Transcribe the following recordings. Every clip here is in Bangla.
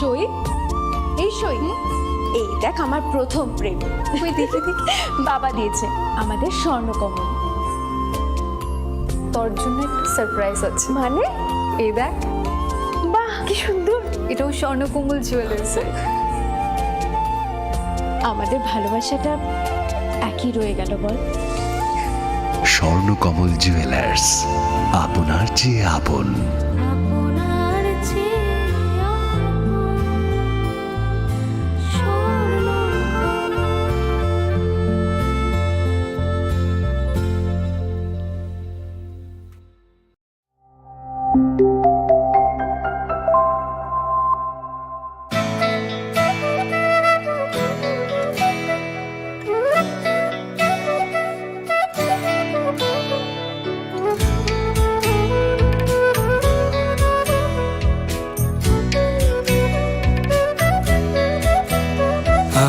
সই, এই সই, এই দেখ আমার প্রথম প্রেম। তুই দেখে দেখে বাবা দিয়েছে আমাদের স্বর্ণকমল। তোর জন্য একটা সারপ্রাইজ আছে। মানে এই দেখ, বাহ কি সুন্দর, এটাও স্বর্ণকমল জুয়েলার্সে। আমাদের ভালোবাসাটা একই রয়ে গেল বল। স্বর্ণকমল জুয়েলার্স, আপনার চেয়ে আপন।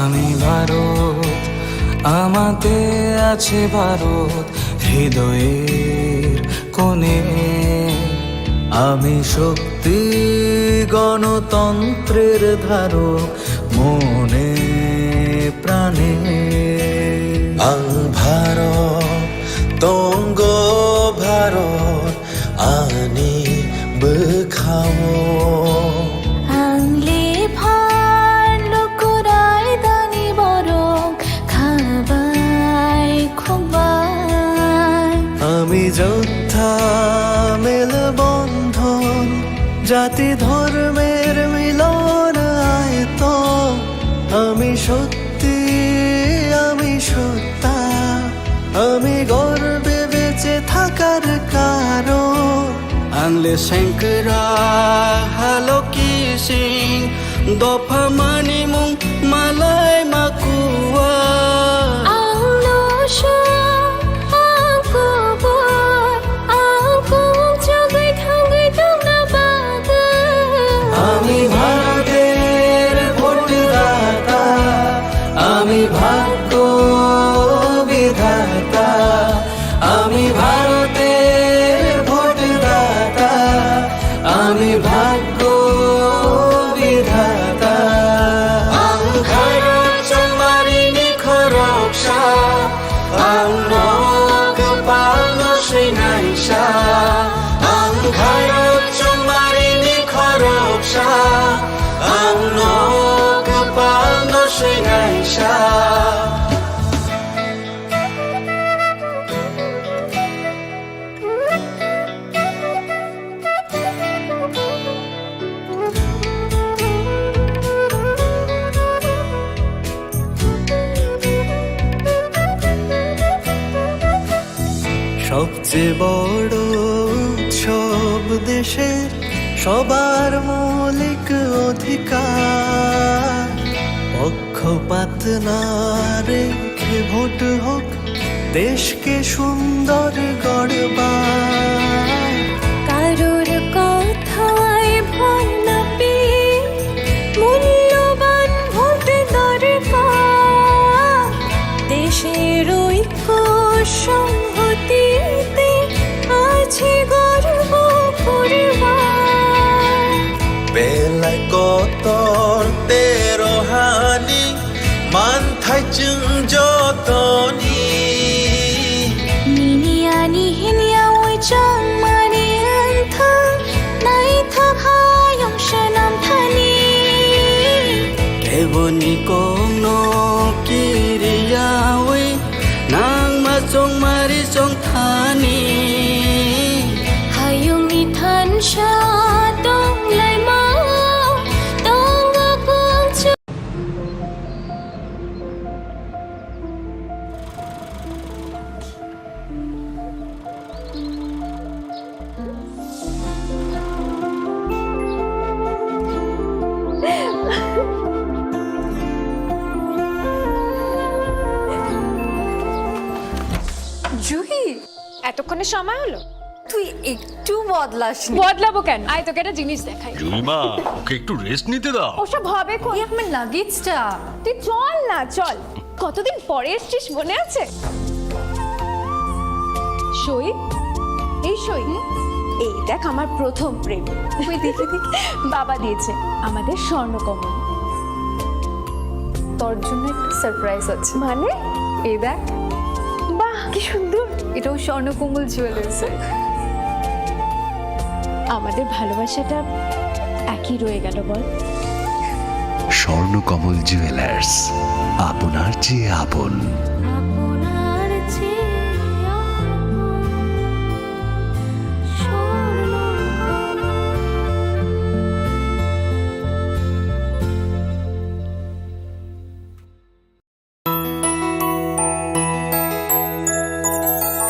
আমি ভারত, আমাদের আছে ভারত হৃদয়ের কোণে। আমি শক্তি গণতন্ত্রের ধারক মনে প্রাণে। ভারত তঙ্গ ভারত আনি বেখাও। আমি যোদ্ধা মেল বন্ধন, জাতি ধর্মের মিলন আয়ত। আমি সত্যি, আমি সত্তা, আমি গর্বে বেঁচে থাকার কারণ। আনলে শঙ্করা হালো কি সিং, দফা মানি মুং মালাই মাকুয়া। আমি ভারতের ভোটদাতা, আমি ভাগ্য বিধাতা। আমি ভারতের ভোটদাতা, আমি ভাগ্য বিধাতা। ভারত চমারিনি খরকসা, আংনক পালন শ্রীনাইসা। ভারত চমারিনি খরকসা, আংনক পালন শ্রীনাইসা। সবচেয়ে বড় উৎসব দেশের, সবার মৌলিক অধিকার। পক্ষপাত না রেখে ভোট হোক, দেশকে সুন্দর গড়বার। কারোর কথায় ভয় না পেয়ে মূল্যবান ভোট দরকার। দেশের ঐক্য সংহতিতে আছে গর্ব পরিবার। বেলায় কতর তেরোহানি, মানথায় চুং যতনি। নিনিয়ানি হিনিয়া ওই চাং মানি আন্থা, নাই থা ভায়ং শানাম থানি। কেবনি কোনো কিরিয়া ওই নাং মা চং মারি চং থানি। হায়ং ইথান সা দং লাই মা দং আকুং চু। জুহি, এতক্ষণে সময় হলো? তুই একটু বদলাস। বদলাবো কেন? আয় তোকে একটা জিনিস দেখাই। জুইমা, ওকে একটু রেস্ট নিতে দাও। ওসব হবে কোন? আমার লাগেজটা। তুই চল না, চল। কতদিন পরে এসছিস, মনে আছে? সই, এই সই, এই দেখ আমার প্রথম প্রেম। তুই দেখে দেখ, বাবা দিয়েছে আমাদের স্বর্ণকমল। তোর জন্য একটা সারপ্রাইজ আছে। মানে? এই দেখ, বাহ কি সুন্দর। এটাও স্বর্ণকমল জুয়েলার্সে। আমাদের ভালোবাসাটা একই রয়ে গেল বল। স্বর্ণকমল জুয়েলার্স, আপনার চেয়ে আপন। আপনার চেয়ে স্বর্ণ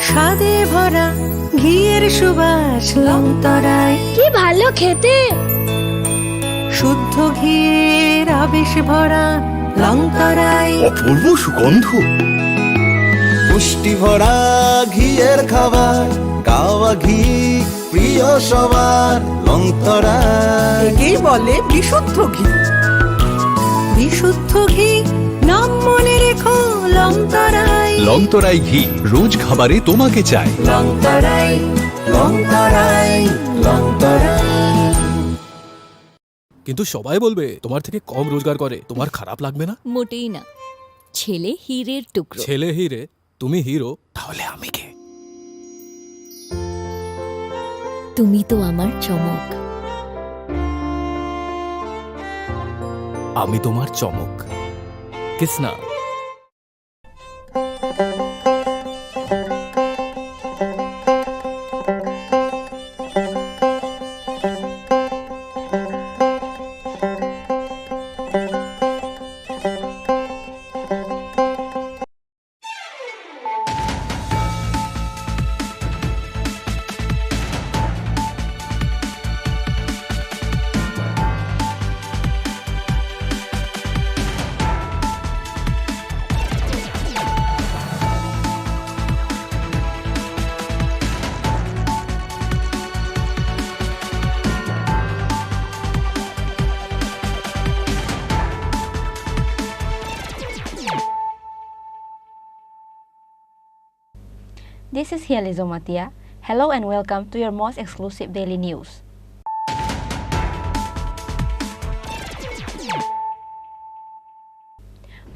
স্বাদে ভরা ঘিয়ের সুবাস লংতরায় কি ভালো খেতে। শুদ্ধ ঘিয়ের আবেশ ভরা লংতরায় অপূর্ব সুগন্ধ। পুষ্টি ভরা ঘিয়ের খাবার, গাওয়া ঘি প্রিয় সবার, লংতরা একেই বলে বিশুদ্ধ ঘি। বিশুদ্ধ ঘি নাম মনে রেখো লংতরায়। লংতরাই ঘি রোজ খাবারে তোমাকে চাই। লংতরায় লংতরাই লংতরাই। কিন্তু সবাই বলবে তোমার থেকে কম রোজগার করে, তোমার খারাপ লাগবে না? মোটেই না, ছেলে হীরের টুকরো। ছেলে হিরে, তুমি হিরো, তাহলে আমি কে? তুমি তো আমার চমক। আমি তোমার চমক। Kisna? This is Hiali Zomatia. Hello and welcome to your most exclusive daily news.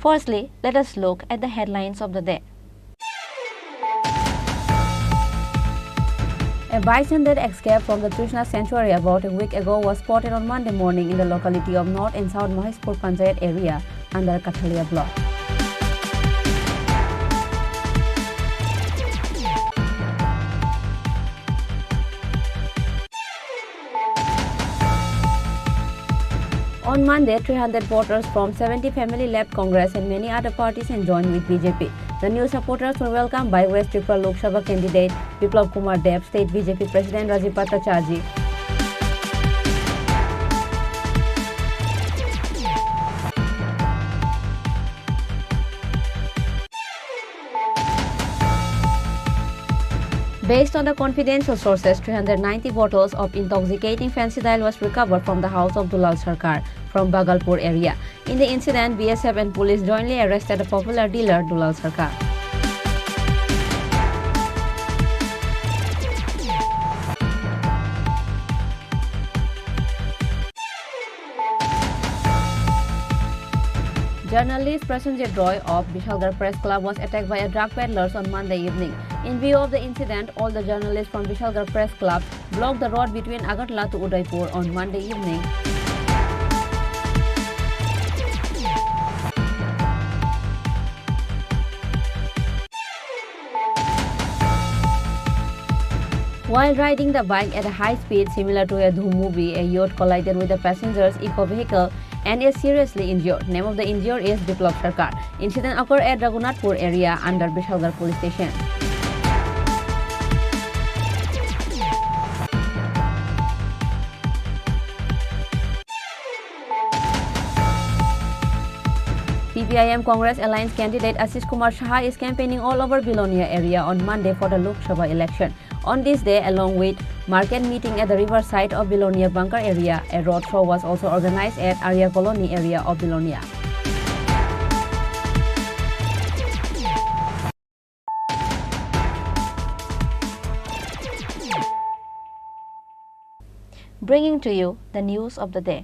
Firstly, let us look at the headlines of the day. A bison that escaped from the Trishna sanctuary about a week ago was spotted on Monday morning in the locality of North and South Maheshpur Panchayat area under Kathalia block. On Monday, 300 voters from 70 family left Congress and many other parties and joined with BJP. The new supporters were welcomed by West Tripura Lok Sabha candidate Biplab Kumar Deb, State BJP President Rajiv Bhattacharjee. Based on the confidential sources, 390 bottles of intoxicating fentanyl was recovered from the house of Dulal Sarkar from Bhagalpur area. In the incident, BSF and police jointly arrested a popular dealer, Dulal Sarkar. Journalist Prasenjit Roy of Vishalgarh Press Club was attacked by a drug peddlers on Monday evening. In view of the incident, all the journalists from Vishalgarh Press Club blocked the road between Agartala to Udaipur on Monday evening. While riding the bike at a high speed similar to a Dhoom movie, a yacht collided with the passenger's eco-vehicle and is seriously injured. Name of the injured is Biplab Sarkar. Incident occurred at Raghunathpur area under Vishalgarh police station. PPIM Congress Alliance candidate Ashish Kumar Shah is campaigning all over Bilonia area on Monday for the Lok Sabha election. On this day, along with market meeting at the riverside of Bilonia Bunker area, a road show was also organized at Arya Colony area of Bilonia. bringing to you the news of the day.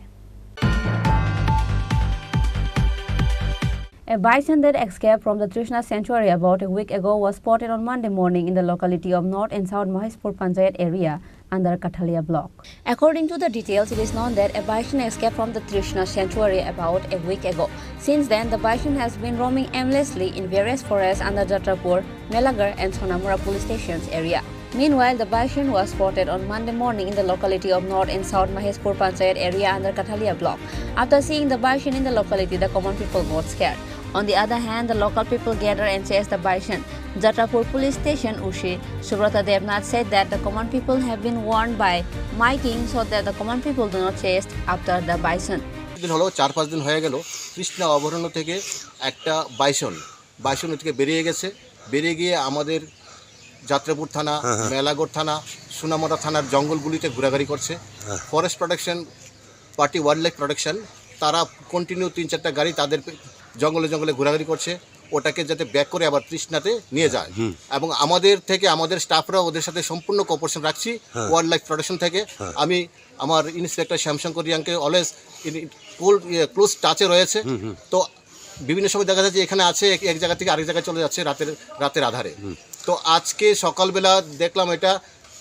A bison that escaped from the Trishna sanctuary about a week ago was spotted on Monday morning in the locality of North and South Maheshpur Panchayat area under Kathalia block. According to the details, it is known that a bison escaped from the Trishna sanctuary about a week ago. Since then, the bison has been roaming aimlessly in various forests under Jatrapur, Melagar and Sonamura police stations area. Meanwhile, the bison was spotted on Monday morning in the locality of North and South Maheshpur Panchayat area under Kathalia block. After seeing the bison in the locality, the common people got scared. On the other hand, the local people gathered and chased the bison. Jatrapur police station Ushi, Subrata Devnath said that the common people have been warned by miking so that the common people do not chase after the bison. দিন হলো 4-5 দিন হয়ে গেল কৃষ্ণা অভয়ারণ্য থেকে একটা বাইসন থেকে বেরিয়ে গিয়ে আমাদের যাত্রাপুর থানা মেলাগড় থানা সোনামুড়া থানার জঙ্গলগুলিতে ঘোরাঘুরি করছে forest protection party wild life protection তারা কন্টিনিউ 3-4টা গাড়ি তাদের জঙ্গলে ঘোরাঘুরি করছে ওটাকে যাতে ব্যাক করে আবার তৃষ্ণাতে নিয়ে যায় এবং আমাদের স্টাফরা ওদের সাথে সম্পূর্ণ কোঅপারেশন রাখছি ওয়াইল্ড লাইফ প্রোটেকশন থেকে আমি আমার ইন্সপেক্টর শ্যামশঙ্কর রিয়াংকে অলওয়েজ ক্লোজ টাচে রয়েছে তো বিভিন্ন সময় দেখা যাচ্ছে এখানে আছে এক জায়গা থেকে আরেক জায়গায় চলে যাচ্ছে রাতের আধারে তো আজকে সকালবেলা দেখলাম এটা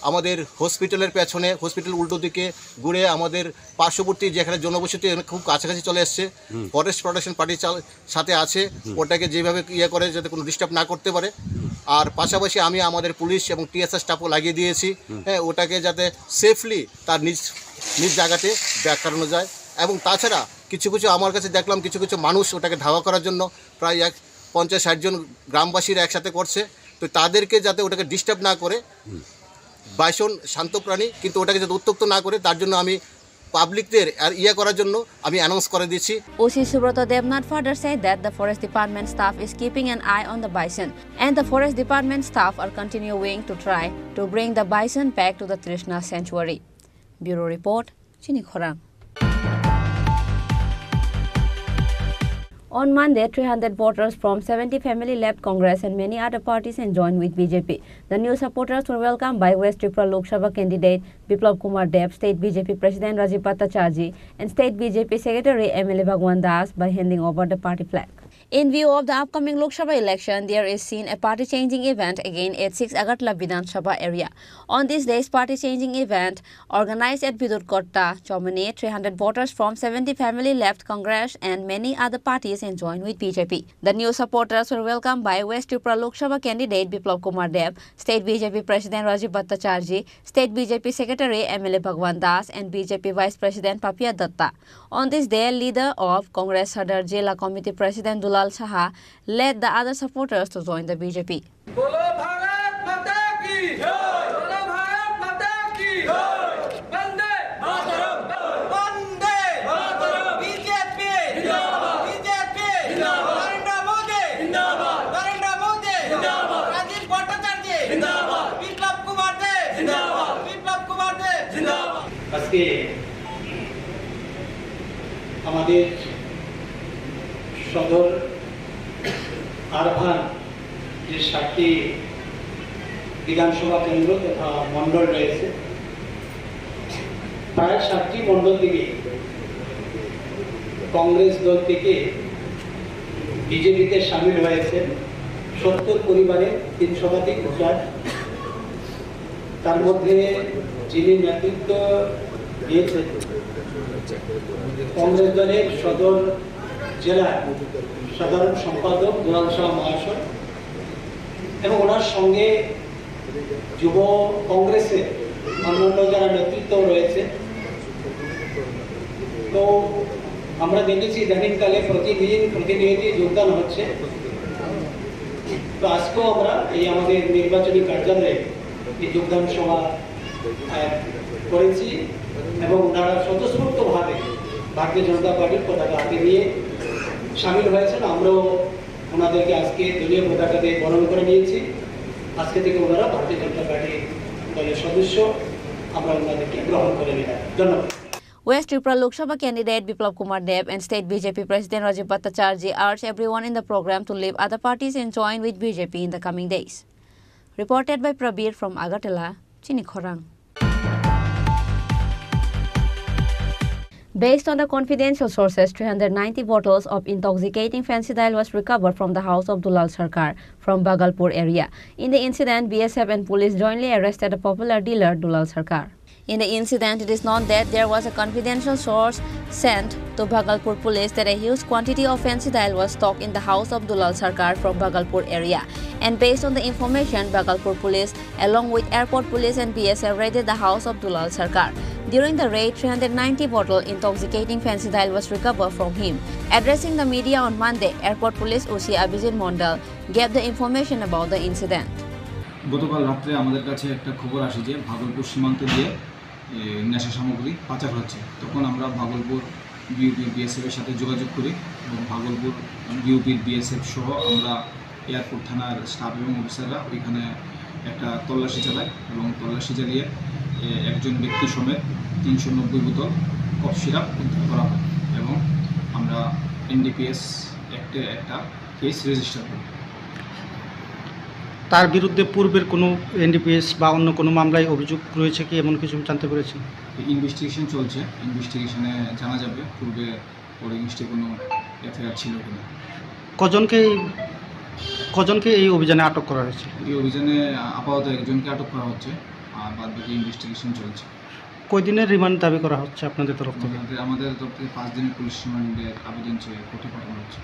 আমাদের হসপিটালের পেছনে হসপিটাল উল্টো দিকে ঘুরে আমাদের পার্শ্ববর্তী যেখানে জনবসতি খুব কাছাকাছি চলে আসছে ফরেস্ট প্রোটেকশন পার্টির সাথে আছে ওটাকে যেভাবে করে যাতে কোনো ডিস্টার্ব না করতে পারে আর পাশাপাশি আমি আমাদের পুলিশ এবং টিএসআর স্টাফও লাগিয়ে দিয়েছি হ্যাঁ ওটাকে যাতে সেফলি তার নিজ জায়গাতে ব্যাক করানো যায় এবং তাছাড়া কিছু আমার কাছে দেখলাম কিছু মানুষ ওটাকে ধাওয়া করার জন্য প্রায় 50-60 জন গ্রামবাসীরা একসাথে করছে তো তাদেরকে যাতে ওটাকে ডিস্টার্ব না করে বাইসন শান্ত প্রাণী কিন্তু ওটাকে যাতে উত্ত্যক্ত না করে তার জন্য আমি পাবলিকদের আর করার জন্য আমি অ্যানাউন্স করে দিচ্ছি OC Subrata Devnath further said that the forest department staff is keeping an eye on the bison and the forest department staff are continuing to try to bring the bison back to the Trishna sanctuary. Bureau report, Chini Khorang. On Monday, 300 voters from 70 family left Congress and many other parties and joined with BJP. The new supporters were welcomed by West Tripura Lok Sabha candidate Biplab Kumar Deb, State BJP President Rajiv Bhattacharjee and State BJP Secretary MLA Bhagwan Das by handing over the party flag. In view of the upcoming Lok Sabha election, there is seen a party-changing event again at 6 Agartala Vidhan Sabha area. On this day's party-changing event, organized at Bidut Kotta, Chomani, 300 voters from 70 family left Congress and many other parties and joined with BJP. The new supporters were welcomed by West Tripura Lok Sabha candidate Biplab Kumar Deb, State BJP President Rajiv Bhattacharjee, State BJP Secretary MLA Bhagwan Das and BJP Vice President Papia Datta. On this day, leader of Congress Sadar Jila Committee President Dulal Saha led the other supporters to join the BJP. Bolo Bharat Mata ki jai! Bolo Bharat Mata ki jai! Vande Mataram! Vande Mataram! BJP! Jindabad! BJP! Jindabad! Narendra Modi! Jindabad! Narendra Modi! Jindabad! Rajiv Bhattacharjee! Jindabad! Biplab Kumar Deb! Jindabad! Biplab Kumar Deb! Jindabad! আজকে আমাদের সদর আরভান যে 7টি বিধানসভা কেন্দ্র তথা মণ্ডল রয়েছে প্রায় 7টি মণ্ডল থেকে কংগ্রেস দল থেকে বিজেপিতে সামিল হয়েছে 70 পরিবারে 3 শতাধিক ভোটার তার মধ্যে যিনি নেতৃত্ব দিয়েছেন কংগ্রেস দলের সদর জেলার সাধারণ সম্পাদক দুলাল শাহ মহাশয় এবং ওনার সঙ্গে যুব কংগ্রেসের অন্যান্য যারা নেতৃত্ব রয়েছে তো আমরা দেখেছি ইদানিংকালে প্রতিনিধি যোগদান হচ্ছে তো আজকেও আমরা এই আমাদের নির্বাচনী কার্যালয়ে এই যোগদান সভা করেছি এবং ওনারা স্বতঃস্ফূর্তভাবে ভারতীয় জনতা পার্টির পতাকা হাতে নিয়ে সামিল হয়েছেন আমরাও ওনাদেরকে আজকে দলীয় পতাকা দিয়ে বরণ করে নিয়েছি আজকে থেকে ওনারা ভারতীয় জনতা পার্টির দলের সদস্য আমরা ওনাদেরকে গ্রহণ করে নিলাম ধন্যবাদ West Tripura Lok Sabha candidate Biplab Kumar Deb and State BJP President Rajiv Bhattacharjee urged everyone in the program to leave other parties and join with BJP in the coming days. Reported by Prabir from Agartala, Chini Khorang. Based on the confidential sources, 390 bottles of intoxicating fentanyl was recovered from the house of Dulal Sarkar from Bhagalpur area. In the incident, BSF and police jointly arrested a popular dealer, Dulal Sarkar. In the incident, it is known that there was a confidential source sent to Bhagalpur police that a huge quantity of fentanyl was stocked in the house of Dulal Sarkar from Bhagalpur area. And based on the information, Bhagalpur police, along with airport police and BSF, raided the house of Dulal Sarkar. During the raid, 390 bottle intoxicating fentanyl was recovered from him. Addressing the media on Monday, airport police OC Abhijit Mondal gave the information about the incident. গতকাল রাত্রে আমাদের কাছে একটা খবর আসে যে ভাগলপুর সীমান্ত দিয়ে নেশা সামগ্রী পাচার হচ্ছে। তখন আমরা ভাগলপুর বিউপির বিএসএফের সাথে যোগাযোগ করি এবং ভাগলপুর বিউপির বিএসএফ সহ আমরা এয়ারপোর্ট থানার স্টাফ এবং অফিসাররা ওইখানে একটা তল্লাশি চালাই এবং তল্লাশি চালিয়ে একজন ব্যক্তি সমেত 390 বোতল কফ সিরাপ উদ্ধার করা হয় এবং আমরা এনডিপিএস অ্যাক্টে একটা কেস রেজিস্টার করি। তার বিরুদ্ধে পূর্বের কোনো এনডিপিএস বা অন্য কোনো মামলায় অভিযোগ রয়েছে কি, এমন কিছু জানতে পেরেছেন? ইনভেস্টিগেশন চলছে, ইনভেস্টিগেশনে জানা যাবে পূর্বে ওর এগেইনস্টে কোনো এফআইআর ছিল কিনা। কজনকে এই অভিযানে আটক করা হয়েছে? এই অভিযানে আপাতত একজনকে আটক করা হচ্ছে, আর বাদ বাকি ইনভেস্টিগেশন চলছে। কয়দিনের রিমান্ড দাবি করা হচ্ছে আপনাদের তরফ থেকে? আমাদের তরফ থেকে 5 দিনের পুলিশ রিমান্ডের আবেদন চেয়ে কোর্টে পাঠানো হচ্ছে।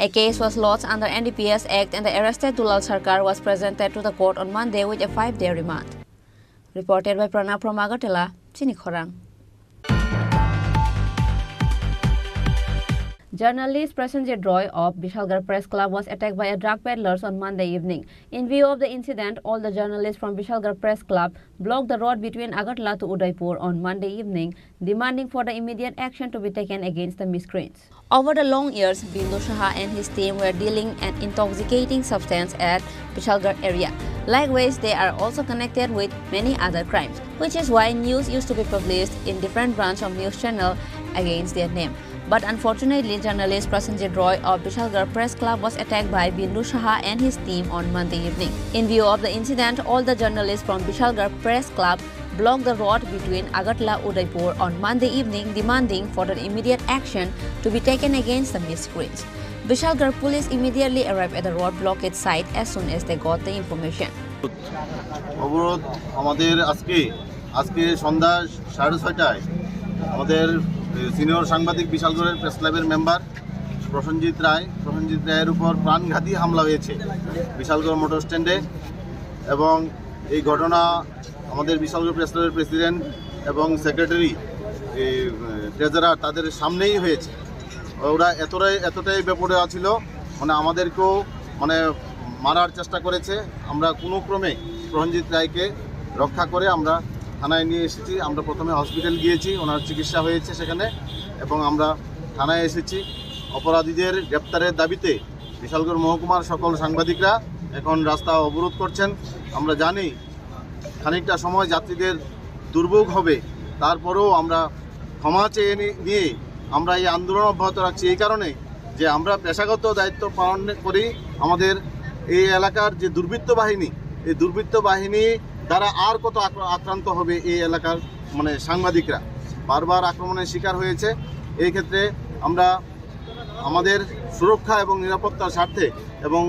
A case was lodged under NDPS Act and the arrested Dulal Sarkar was presented to the court on Monday with a 5-day remand. Reported by Pranav from Agartala, Chini Khorang. Journalist Prasenjit Roy of Vishalgarh Press Club was attacked by a drug peddlers on Monday evening. In view of the incident, all the journalists from Vishalgarh Press Club blocked the road between Agartala to Udaipur on Monday evening, demanding for the immediate action to be taken against the miscreants. Over the long years, Bindu Saha and his team were dealing an intoxicating substance at Vishalgarh area. Likewise, they are also connected with many other crimes, which is why news used to be published in different branches of news channel against their name. But unfortunately, journalist Prasenjit Roy of Vishalgarh Press Club was attacked by Bindu Saha and his team on Monday evening. In view of the incident, all the journalists from Vishalgarh Press Club blocked the road between Agartala Udaipur on Monday evening, demanding for the immediate action to be taken against the miscreants. Vishalgarh police immediately arrived at the road blockade site as soon as they got the information. অবরোধ আমাদের আজকে সন্ধ্যা 6:30টায় আমাদের সিনিয়র সাংবাদিক বিশালগড়ের প্রেস ক্লাবের মেম্বার প্রসেনজিৎ রায়ের উপর প্রাণঘাতী হামলা হয়েছে বিশালগড় মোটর স্ট্যান্ডে, এবং এই ঘটনা আমাদের বিশালগড় প্রেস ক্লাবের প্রেসিডেন্ট এবং সেক্রেটারি ট্রেজারার তাদের সামনেই হয়েছে। ওরা এতটাই বেপরোয়া ছিল, মানে আমাদেরকেও মারার চেষ্টা করেছে। আমরা কোনো ক্রমে প্রসেনজিৎ রায়কে রক্ষা করে আমরা থানায় নিয়ে এসেছি। আমরা প্রথমে হসপিটাল গিয়েছি, ওনার চিকিৎসা হয়েছে সেখানে, এবং আমরা থানায় এসেছি। অপরাধীদের গ্রেপ্তারের দাবিতে বিশালগড় মহকুমার সকল সাংবাদিকরা এখন রাস্তা অবরোধ করছেন। আমরা জানি খানিকটা সময় যাত্রীদের দুর্ভোগ হবে, তারপরেও আমরা ক্ষমা চেয়ে নিয়ে আমরা এই আন্দোলন অব্যাহত রাখছি এই কারণে যে আমরা পেশাগত দায়িত্ব পালন করি। আমাদের এই এলাকার যে দুর্বৃত্ত বাহিনী, এই দুর্বৃত্ত বাহিনী দ্বারা আর কত আক্রান্ত হবে এই এলাকার সাংবাদিকরা, বারবার আক্রমণের শিকার হয়েছে। এই ক্ষেত্রে আমরা আমাদের সুরক্ষা এবং নিরাপত্তার স্বার্থে এবং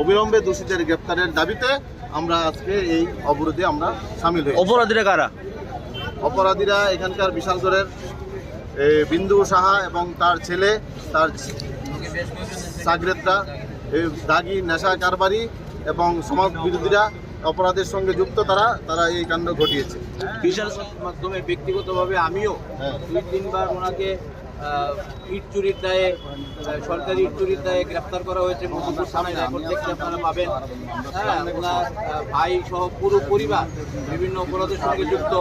অবিলম্বে দোষীদের গ্রেপ্তারের দাবিতে আমরা আজকে এই অবরোধে আমরা সামিল হই। অপরাধীরা কারা? অপরাধীরা এখানকার বিশালগড়ের বিন্দু সাহা এবং তার ছেলে, তার সাগরেদরা, দাগি নেশা কারবারি এবং সমাজ বিরোধীরা অপরাধের সঙ্গে যুক্ত, তারা এই কাণ্ড ঘটিয়েছে। বিশাল মাধ্যমে ব্যক্তিগতভাবে আমিও 2-3বার ওনাকে ইট চুরির দায়ে, সরকারি ইট চুরির দায়ে গ্রেপ্তার করা হয়েছে মধুপুর থানায়। রেকর্ড দেখতে আপনারা পাবেন। ওনার ভাই সহ পুরো পরিবার বিভিন্ন অপরাধের সঙ্গে যুক্ত,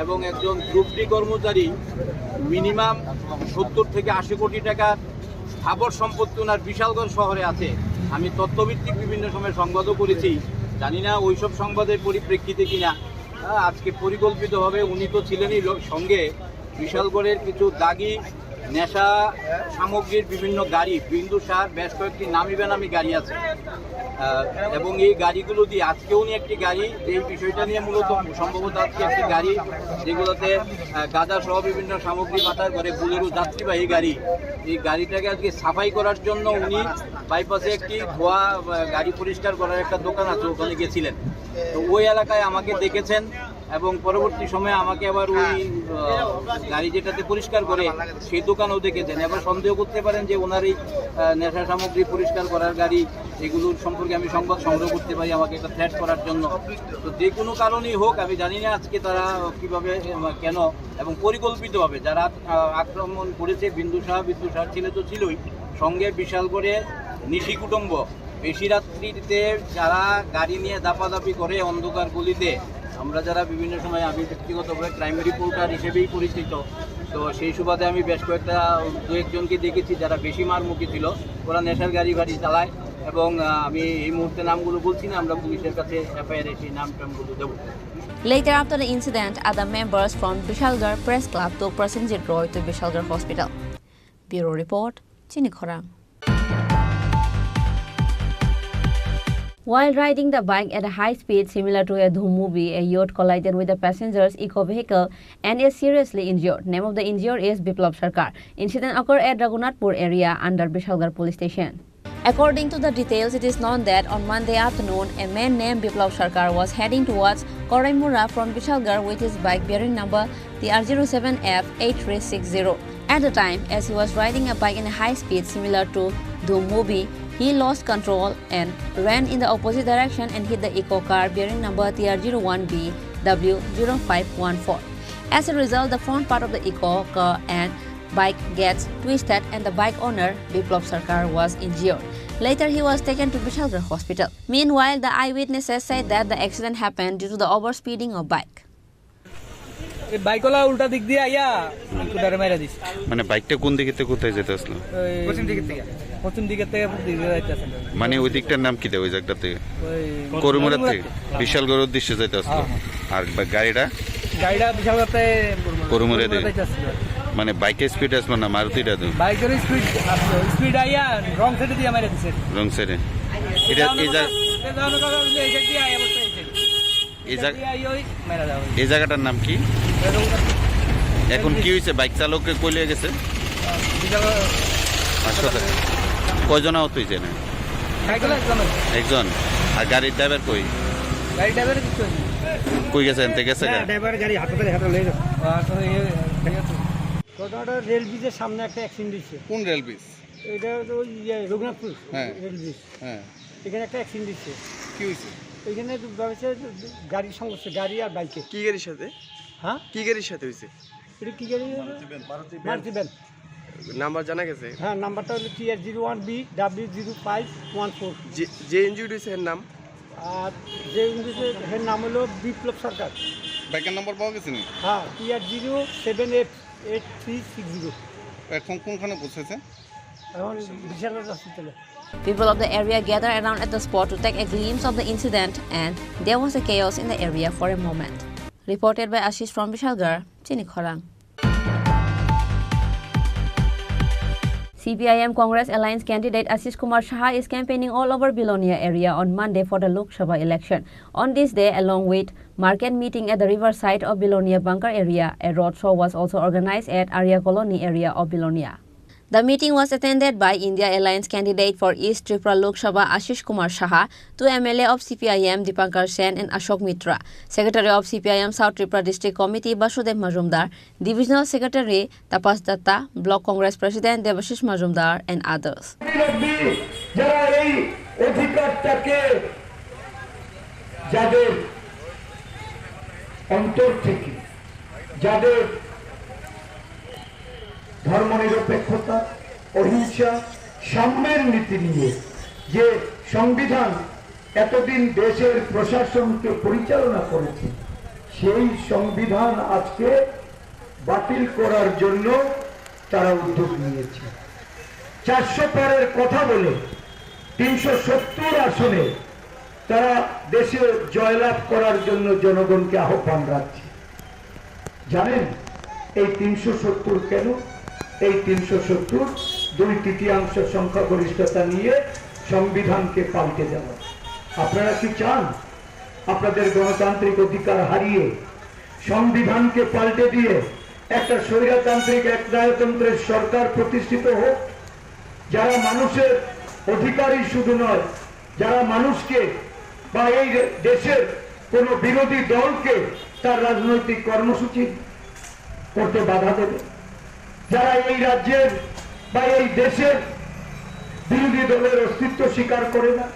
এবং একজন গ্রুপ ডি কর্মচারী মিনিমাম 70 থেকে 80 কোটি টাকার স্থাবর সম্পত্তি ওনার বিশালগড় শহরে আছে। আমি তথ্যভিত্তিক বিভিন্ন সময় সংবাদও করেছি, জানি না ওইসব সংবাদের পরিপ্রেক্ষিতে কিনা আজকে পরিকল্পিতভাবে উনি তো ছিলেনই সঙ্গে বিশালগড়ের কিছু দাগি নেশা সামগ্রীর বিভিন্ন গাড়ি, বিন্দুসার বেশ কয়েকটি নামি বেনামি গাড়ি আছে, এবং এই গাড়িগুলো দিয়ে আজকেও নিয়ে একটি গাড়ি, যে বিষয়টা নিয়ে মূলত সম্ভবত আজকে একটি গাড়ি যেগুলোতে গাঁজা সহ বিভিন্ন সামগ্রী পাচার করে, বুলেরো যাত্রীবাহী গাড়ি, এই গাড়িটাকে আজকে সাফাই করার জন্য উনি বাইপাসে একটি ধোয়া গাড়ি পরিষ্কার করার একটা দোকান আছে, ওখানে গেছিলেন। তো ওই এলাকায় আমাকে দেখেছেন এবং পরবর্তী সময়ে আমাকে আবার ওই গাড়ি যেটাতে পরিষ্কার করে সেই দোকানেও দেখেছেন। এবার সন্দেহ করতে পারেন যে ওনার এই নেশা সামগ্রী পরিষ্কার করার গাড়ি, এগুলোর সম্পর্কে আমি সংবাদ সংগ্রহ করতে পারি আমাকে একটা থ্রেট করার জন্য। তো যে কোনো কারণেই হোক, আমি জানি না আজকে তারা কীভাবে, কেন এবং পরিকল্পিতভাবে যারা আক্রমণ করেছে, বিন্দুসার ছেলে তো ছিলই, সঙ্গে বিশাল করে নিশি কুটুম্ব, বেশি রাত্রিতে যারা গাড়ি নিয়ে দাপাদাপি করে অন্ধকার গলিতে, আমরা যারা বিভিন্ন সময়, আমি ব্যক্তিগতভাবে ক্রাইম রিপোর্টার হিসেবেই পরিচিত, তো সেই সুবাদে আমি বেশ কয়েকটা দু একজনকে দেখেছি যারা বেশি মারমুখী ছিল, ওরা নেশার গাড়ি চালায়, এবং আমি এই মুহূর্তে নামগুলো বলছি না, আমরা পুলিশের কাছে এফআইআর সেই নামগুলো দেবো। Later after the incident, other members from Bishalgarh Press Club took Prasenjit Roy to Bishalgarh Hospital. Bureau Report, Chini Khorang. While riding the bike at a high speed similar to a Dhoom movie, a yacht collided with the passenger's eco-vehicle and is seriously injured. Name of the injured is Biplab Sarkar. Incident occurred at Raghunathpur area under Bishalgarh police station. According to the details, it is known that on Monday afternoon, a man named Biplab Sarkar was heading towards Koraimura from Bishalgarh with his bike bearing number TR07F8360. At the time, as he was riding a bike in a high speed similar to Dhoom movie, he lost control and ran in the opposite direction and hit the eco car bearing number TR01BW0514. As a result, the front part of the eco car and bike gets twisted and the bike owner, Biplab Sarkar, was injured. Later, he was taken to Bishalgarh Hospital. Meanwhile, the eyewitnesses said that the accident happened due to the overspeeding of bike. বাইকওয়ালা উল্টা দিক দিয়ে আইয়া কুদারে মেরে দিছে। মানে বাইকটা কোন দিকে থেকে কোথায় যেতে আসলো? পশ্চিম দিকে থেকে দিকে যাইতেছে। মানে ওই দিকটার নাম কি দেয় ওই জায়গা থেকে? করুমুরা থেকে বিশালগড় উদ্দেশ্যে যাইতে আসলো। আর গাড়িটা বিশালগড়তে করুমুরা থেকে মানে বাইকের স্পিড আসলো না মারুতিটা? তো বাইকের স্পিড আইয়া রং সাইডে দিয়ে মেরে দিছে। রং সাইডে এটা এই জায়গাটার নাম কি? এখন কি হয়েছে? বাইক চালককে কইলে গেছে হাসপাতালে। কয়জন আহত হয়েছে? না একজন। আর গাড়ির ড্রাইভার কই? কই গেছে? এনতে গেছে রেল ব্রিজের সামনে একটা অ্যাক্সিডেন্ট হয়েছে। কোন রেল ব্রিজ? এটা ওই রঘুনাথপুর রেল ব্রিজ। হ্যাঁ, এখানে একটা অ্যাক্সিডেন্ট হয়েছে। কি হয়েছে? এখানে ভাবছে গাড়ির সমস্যা, গাড়ি আর বাইকে। কি গাড়ির সাথে? হ্যাঁ, কি গাড়ির সাথে হয়েছে? এটা কি গাড়ি? মারুতি ভ্যান। নাম্বার জানা গেছে? হ্যাঁ, নাম্বারটা হলো TR01BW0514। যে ইনজুর্ড হয়েছে এর নাম? আর যে এর নাম হলো বিপ্লব সরকার। বাইকের নাম্বার পাওয়া গেছে না? হ্যাঁ, TR07F8360। এখন কোনখানে পৌঁছেছে? এখন বিশালগড় হসপিটালে। People of the area gathered around at the spot to take a glimpse of the incident, and there was a chaos in the area for a moment. Reported by Ashish from Bishalgarh, Chini Khorang. CPIM Congress Alliance candidate Ashish Kumar Shah is campaigning all over Bilonia area on Monday for the Lok Sabha election. On this day, along with market meeting at the riverside of Bilonia Bunker area, a roadshow was also organized at Arya Colony area of Bilonia. The meeting was attended by India Alliance candidate for East Tripura Lok Sabha Ashish Kumar Shah, two MLA of CPIM Dipankar Sen and Ashok Mitra, Secretary of CPIM South Tripura District Committee Basudev Majumdar, Divisional Secretary Tapas Datta, Block Congress President Devashish Majumdar and others. ধর্মনিরপেক্ষতা, অহিংসা, সাম্যের নীতি নিয়ে যে সংবিধান এতদিন দেশের প্রশাসনকে পরিচালনা করেছে, সেই সংবিধান আজকে বাতিল করার জন্য তারা উদ্যোগ নিয়েছে। 400 পারের কথা বলে 370 আসনে তারা দেশে জয়লাভ করার জন্য জনগণকে আহ্বান রাখছে। জানেন এই 370 কেন? এই 370 2/3 সংখ্যাগরিষ্ঠতা নিয়ে সংবিধানকে পাল্টে দেওয়া। আপনারা কি চান আপনাদের গণতান্ত্রিক অধিকার হারিয়ে সংবিধানকে পাল্টে দিয়ে একটা স্বৈরতান্ত্রিক একনায়কতন্ত্রের সরকার প্রতিষ্ঠিত হোক, যারা মানুষের অধিকারী শুধু নয়, যারা মানুষকে বা এই দেশের কোন বিরোধী দলকে তার রাজনৈতিক কর্মসূচি করতে বাধা দেবে, যারা এই রাজ্যের বা এই দেশের বিরোধী দলের অস্তিত্ব স্বীকার করে না,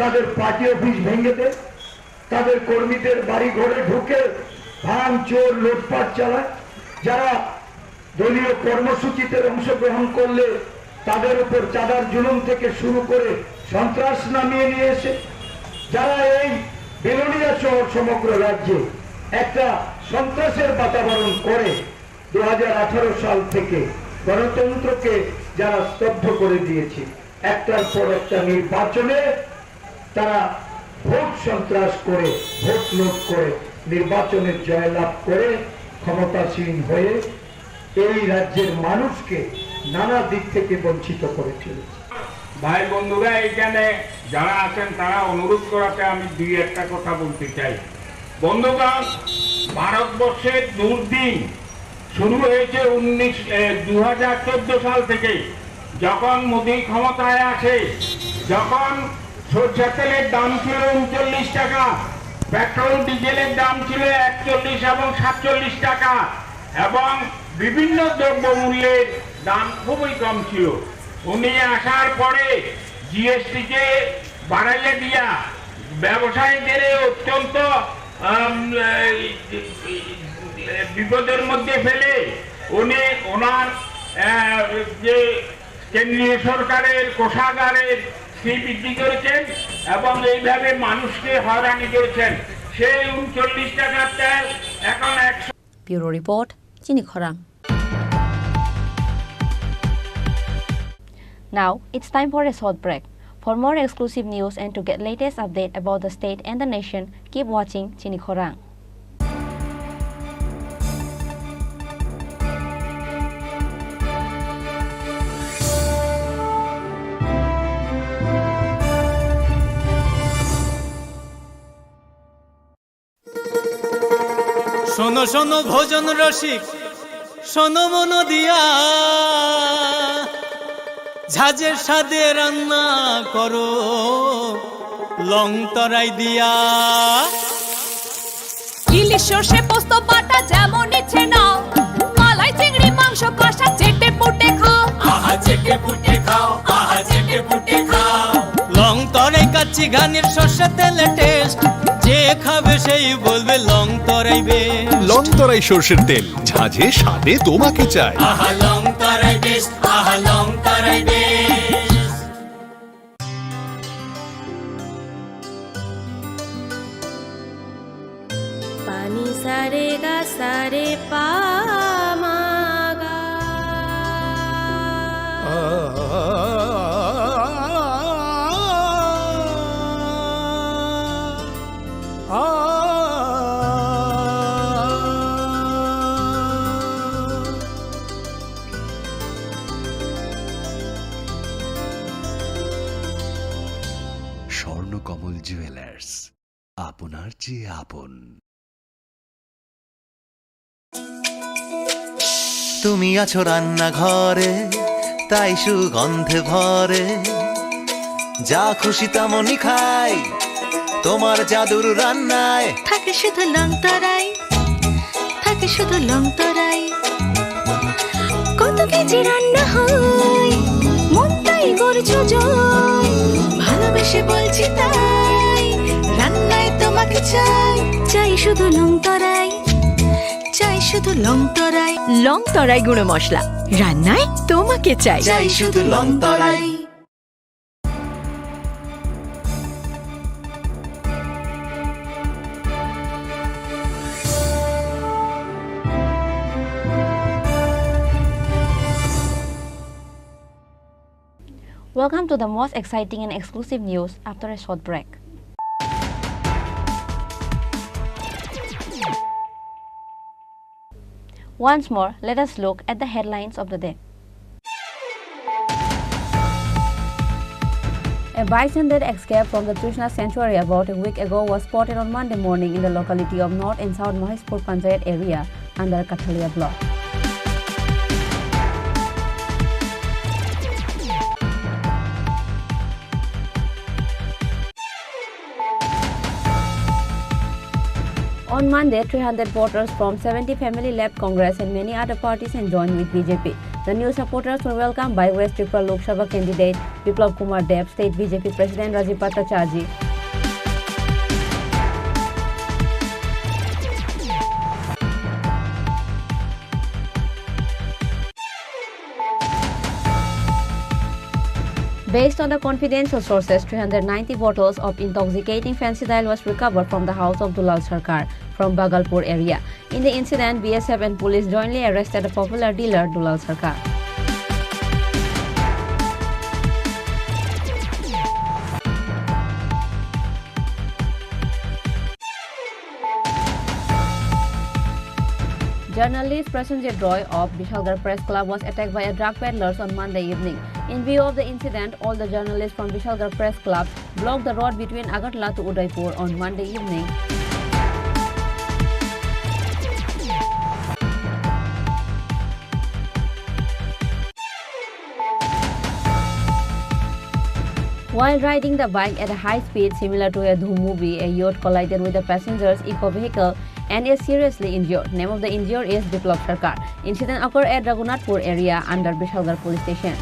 তাদের পার্টি অফিস ভেঙে দেয়, তাদের কর্মীদের বাড়ি ঘরে ঢুকে ভাঙচুর লুটপাট চালায়, যারা দলীয় কর্মসূচিতে অংশগ্রহণ করলে তাদের উপর চাঁদার জুলুম থেকে শুরু করে সন্ত্রাস নামিয়ে নিয়ে এসে, যারা এই বেলোনিয়া শহর সমগ্র রাজ্যে একটা সন্ত্রাসের বাতাবরণ করে 2018 সাল থেকে গণতন্ত্রকে যারা স্তব্ধ করে দিয়েছে, একটার পর একটা নির্বাচনে তারা ভোট সন্ত্রাস করে ভোট লুট করে নির্বাচনে জয়লাভ করে ক্ষমতাসীন হয়ে এই রাজ্যের মানুষকে নানা দিক থেকে বঞ্চিত করে চলেছে। ভাই বন্ধুরা, এখানে যারা আছেন তারা অনুরোধ করাতে আমি দুই একটা কথা বলতে চাই। বন্ধুগণ, ভারতবর্ষের দুর্দিন শুরু হয়েছে 2014 সাল থেকে, যখন মোদী ক্ষমতায় আসে, যখন সরষে তেলের দাম ছিল 39 টাকা, পেট্রোল ডিজেলের দাম ছিল 41 এবং 47 টাকা, এবং বিভিন্ন দ্রব্যমূল্যের দাম খুবই কম ছিল। উনি আসার পরে জিএসটিকে বাড়াইয়ে দিয়া ব্যবসায়ীদের অত্যন্ত বিপদের মধ্যে ফেলে উনি ওনার যে কেন্দ্রীয় সরকারের কোষাগারের ফি বৃদ্ধি করেছেন এবং এইভাবে মানুষকে হয়রানি করেছেন। সেই 39 টাকার তেল এখন 100। ব্যুরো রিপোর্ট, চিনি খরাং। Now it's time for a short break. For more exclusive news and to get latest update about the state and the nation, keep watching Chini Khorang. শোনো শোনো ভোজন রসিক, শোনো মন দিয়া, ঝাঁঝের স্বাদে রান্না করো লং তরাই দিয়া। ইলিশ সর্ষে পোস্ত বাটা যেমন ইচ্ছে নাও, মালাই চিংড়ি মাংস কষা চেটে পুটে খাও, আহা চেটে পুটে খাও, আহা চেটে পুটে খাও। লং তরাই কাচ্চি ঘানির সর্ষে তেলে টেস্ট, যে খাবে সেই বলবে লং তরাই বেশ। লং তরাই সর্ষের তেল, ঝাঁঝে স্বাদে তোমাকে চাই। আহা লং তরাই বেশ, আহা লং তরাই বেশ। পানি সারে গা সারে পা মা গা। স্বর্ণকমল জুয়েলার্স, আপনার চেয়ে আপন। তুমি আছো রান্নাঘরে, তাই সুগন্ধে ভরে, যা খুশি তেমনই খাই তোমার জাদুর রান্নায়। থাকে শুধু লং তরাই, থাকে শুধু লং তরাই। কত কেজি রান্না হয়, মন তাই করছো জয়। ভালোবেসে বলছি তাই, রান্নায় তোমাকে চাই, চাই শুধু লং তরাই, চাই শুধু লং তরাই। লং তরাই গুঁড়ো মশলা, রান্নায় তোমাকে চাই, চাই শুধু long Terai. Welcome to the most exciting and exclusive news after a short break. Once more, let us look at the headlines of the day. A bison that escaped from the Trishna sanctuary about a week ago was spotted on Monday morning in the locality of North and South Maheshpur Panchayat area under Kathalia block. On Monday, 300 voters from 70 family left Congress and many other parties and joined with BJP. The new supporters were welcomed by West Tripura Lok Sabha candidate Biplab Kumar Deb, State BJP President Rajiv Bhattacharjee. Based on the confidential sources, 390 bottles of intoxicating fentanyl was recovered from the house of Dulal Sarkar from Bhagalpur area. In the incident, BSF and police jointly arrested a popular dealer, Dulal Sarkar. Journalist Prasenjit Roy of Vishalgarh Press Club was attacked by a drug peddlers on Monday evening. In view of the incident, all the journalists from Vishalgarh Press Club blocked the road between Agartala to Udaipur on Monday evening. While riding the bike at a high speed similar to a Dhoom movie, a yacht collided with a passenger's eco-vehicle and is seriously injured. Name of the injured is Biplab Sarkar. Incident occurred at Raghunathpur area under Vishalgarh police station.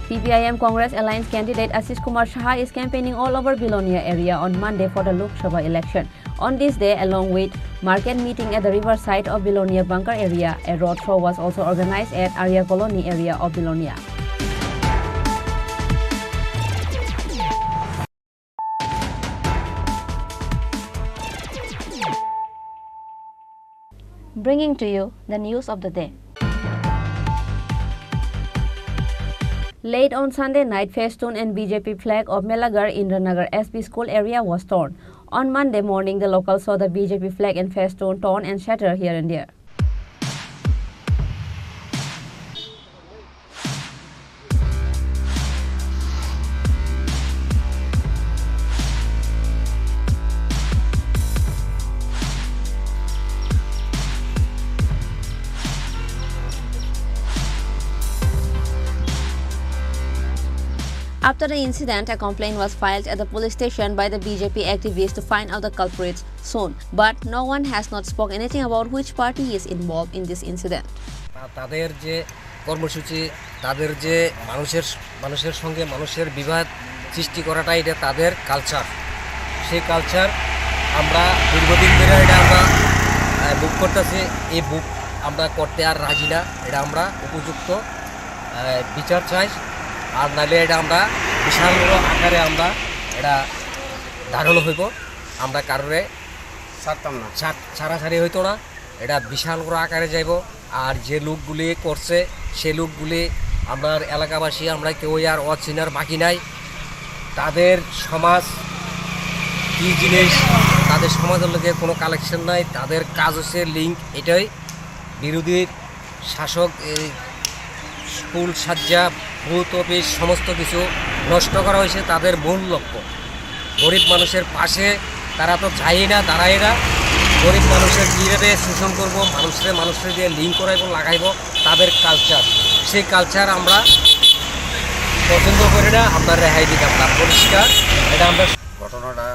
CPIM Congress Alliance candidate Ashish Kumar Saha is campaigning all over Bilonia area on Monday for the Lok Sabha election. On this day, along with market meeting at the riverside of Bilonia Bunker area, a road show was also organized at Arya Colony area of Bilonia. Bringing to you the news of the day. Late on Sunday night, Festoon and BJP flag of Melagar Indranagar SB school area was torn. On Monday morning, the locals saw the BJP flag and Festoon torn and shattered here and there. After the incident, a complaint was filed at the police station by the BJP activists to find out the culprits soon. But no one has not spoken anything about which party is involved in this incident. তাদের যে কর্মসূচি, তাদের যে মানুষের সঙ্গে মানুষের বিবাদ সৃষ্টি করাটা এটা তাদের কালচার। সেই কালচার আমরা দীর্ঘদিন ধরে এটা আমরা বুক করতেছি। এই বুক আমরা করতে আর রাজি না। এটা আমরা উপযুক্ত বিচার চাই। আর নাহলে এটা আমরা বিশাল আকারে আমরা এটা ধারণ হইব। আমরা কারোরে ছাড়তাম না, ছাড়াছাড়ি হইতো না। এটা বিশাল বড় আকারে যাইব। আর যে লোকগুলি করছে সে লোকগুলি আমরা এলাকাবাসী আমরা কেউ আর অচিনার বাকি নাই। তাদের সমাজ কী জিনিস, তাদের সমাজের লোকের কোনো কালেকশন নাই। তাদের কাজ হচ্ছে লিঙ্ক, এটাই বিরোধী শাসক স্কুল সাজ্জা বুথ অফিস সমস্ত কিছু নষ্ট করা হয়েছে। তাদের মূল লক্ষ্য গরিব মানুষের পাশে তারা তো চাই না, দাঁড়ায় না। গরিব মানুষের কীভাবে শোষণ করব, মানুষের দিয়ে লিঙ্ক করাইব, লাগাইব, তাদের কালচার। সেই কালচার আমরা পছন্দ করি না। আমরা রেহাই দিতাম না, পরিষ্কার। এটা আমরা ঘটনাটা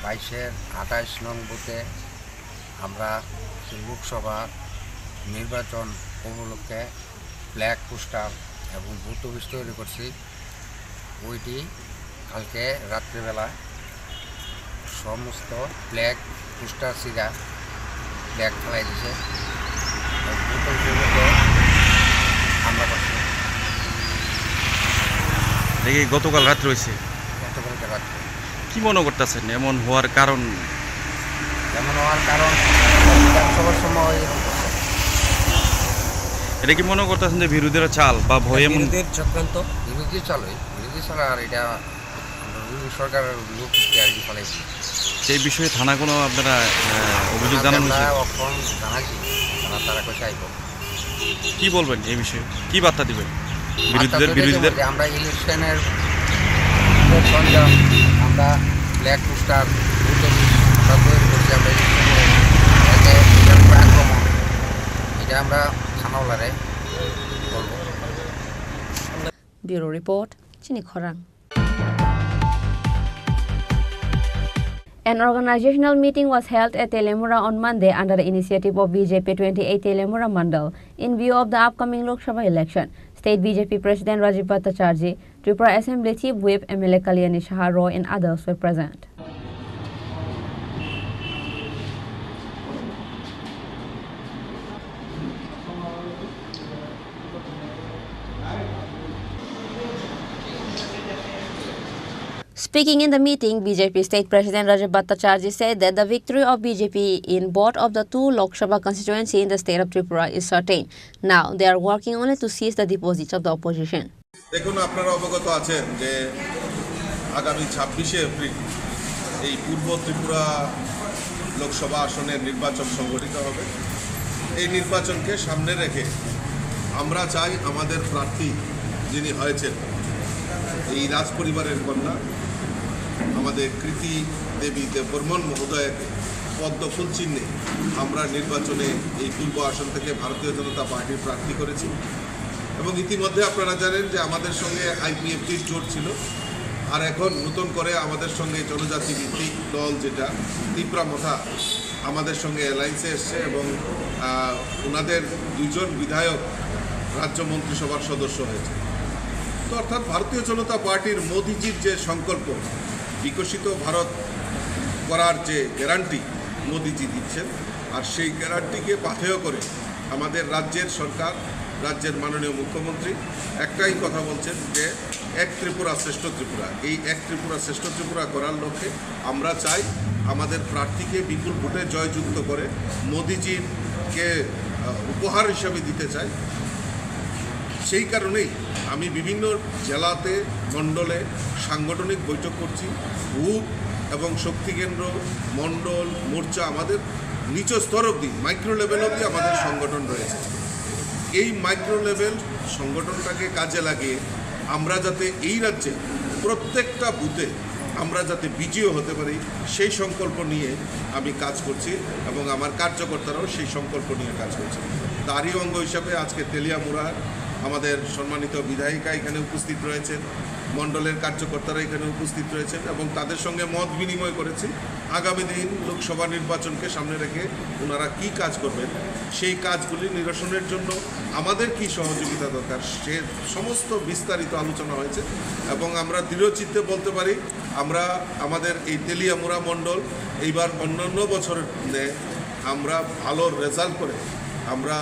22-28 নং বুথে আমরা লোকসভা নির্বাচন উপলক্ষে ফ্ল্যাগ পোস্টার এবং বুথ অফিস তৈরি করছি। ওইটি কালকে রাত্রিবেলা সমস্ত ফ্ল্যাগ পোস্টার সিগা ফ্ল্যাগ ফেলাই দিছে। বুথ অফিসে হামলা করছে। দেখি গতকাল রাত্রে হয়েছে। গতকালকে রাত্রে কি মনে করতেছেন এমন হওয়ার কারণ? বিধানসভার সময় এটা কি মনে করতেছেন যে বিরোধীরা চাল বা ভয়ে বিরোধীর চক্রান্ত? বিরোধী চালই, বিরোধী ছাড়া আর এটা সরকারের লোক আর কি ফেলাইছি। সেই বিষয়ে থানা কোনো আপনারা অভিযোগ জানানো আমরা এখন জানাচ্ছি তারা কই চাইব কি বলবেন এই বিষয়ে কি বার্তা দিবেন বিরোধীদের আমরা ইলেকশনের সরঞ্জাম আমরা ব্ল্যাক পোস্টার আমরা তৈরি করছি আমরা আক্রমণ এটা আমরা থানাওয়ালারে বলবো। ব্যুরো রিপোর্ট চিনি খরাং। An organizational meeting was held at Telemura on Monday under the initiative of BJP 28 Telemura Mandal in view of the upcoming Lok Sabha election. State BJP President Rajiv Bhattacharjee, Tripura Assembly Chief Whip MLA Kalyani Shah Roy and others were present. Speaking in the meeting, BJP State President Rajiv Bhattacharjee said that the victory of BJP in both of the two Lok Sabha constituencies in the state of Tripura is certain. Now, they are working only to seize the deposits of the opposition. দেখুন, আপনারা অবগত আছেন যে আগামী 26শে এপ্রিল এই পূর্ব ত্রিপুরা লোকসভা আসনের নির্বাচন সংগঠিত হবে। এই নির্বাচনকে সামনে রেখে আমরা চাই আমাদের প্রার্থী যিনি হয়েছেন এই রাজ পরিবারের কন্যা আমাদের কৃতি দেবী দেববর্মন মহোদয়ের পদ্ম ফুল চিহ্নে আমরা নির্বাচনে এই পূর্ব আসন থেকে ভারতীয় জনতা পার্টির প্রার্থী করেছি এবং ইতিমধ্যে আপনারা জানেন যে আমাদের সঙ্গে আইপিএফটির জোট ছিল আর এখন নতুন করে আমাদের সঙ্গে জনজাতি ভিত্তিক দল যেটা ত্রিপুরা মথা আমাদের সঙ্গে অ্যালায়েন্সে এসছে এবং ওনাদের দুজন বিধায়ক রাজ্য মন্ত্রিসভার সদস্য হয়েছে। তো অর্থাৎ ভারতীয় জনতা পার্টির মোদিজির যে সংকল্প বিকশিত ভারত করার যে গ্যারান্টি মোদিজি দিচ্ছেন আর সেই গ্যারান্টিকে পাথেয় করে আমাদের রাজ্যের সরকার রাজ্যের মাননীয় মুখ্যমন্ত্রী একটাই কথা বলছেন যে এক ত্রিপুরা শ্রেষ্ঠ ত্রিপুরা। এই এক ত্রিপুরা শ্রেষ্ঠ ত্রিপুরা করার লক্ষ্যে আমরা চাই আমাদের প্রার্থীকে বিপুল ভোটে জয়যুক্ত করে মোদিজিকে উপহার হিসাবে দিতে চাই। সেই কারণেই আমি বিভিন্ন জেলাতে মণ্ডলে সাংগঠনিক বৈঠক করছি। বুথ এবং শক্তিকেন্দ্র মণ্ডল মোর্চা আমাদের নিচ স্তর অবধি মাইক্রো লেভেল অবধি আমাদের সংগঠন রয়েছে। এই মাইক্রো লেভেল সংগঠনটাকে কাজে লাগিয়ে আমরা যাতে এই রাজ্যে প্রত্যেকটা বুথে আমরা যাতে বিজয়ী হতে পারি সেই সংকল্প নিয়ে আমি কাজ করছি এবং আমার কার্যকর্তারাও সেই সংকল্প নিয়ে কাজ করছে। তারই অঙ্গ হিসাবে আজকে তেলিয়ামুড়া আমাদের সম্মানিত বিধায়িকা এখানে উপস্থিত রয়েছেন, মণ্ডলের কার্যকর্তারা এখানে উপস্থিত রয়েছেন এবং তাদের সঙ্গে মত বিনিময় করেছি আগামী দিন লোকসভা নির্বাচনকে সামনে রেখে ওনারা কী কাজ করবেন সেই কাজগুলি নিরসনের জন্য আমাদের কি সহযোগিতা দরকার সে সমস্ত বিস্তারিত আলোচনা হয়েছে এবং আমরা দৃঢ়চিত্তে বলতে পারি আমরা আমাদের এই তেলিয়ামুড়া মণ্ডল এইবার অন্যান্য বছরের আমরা ভালো রেজাল্ট করে আমরা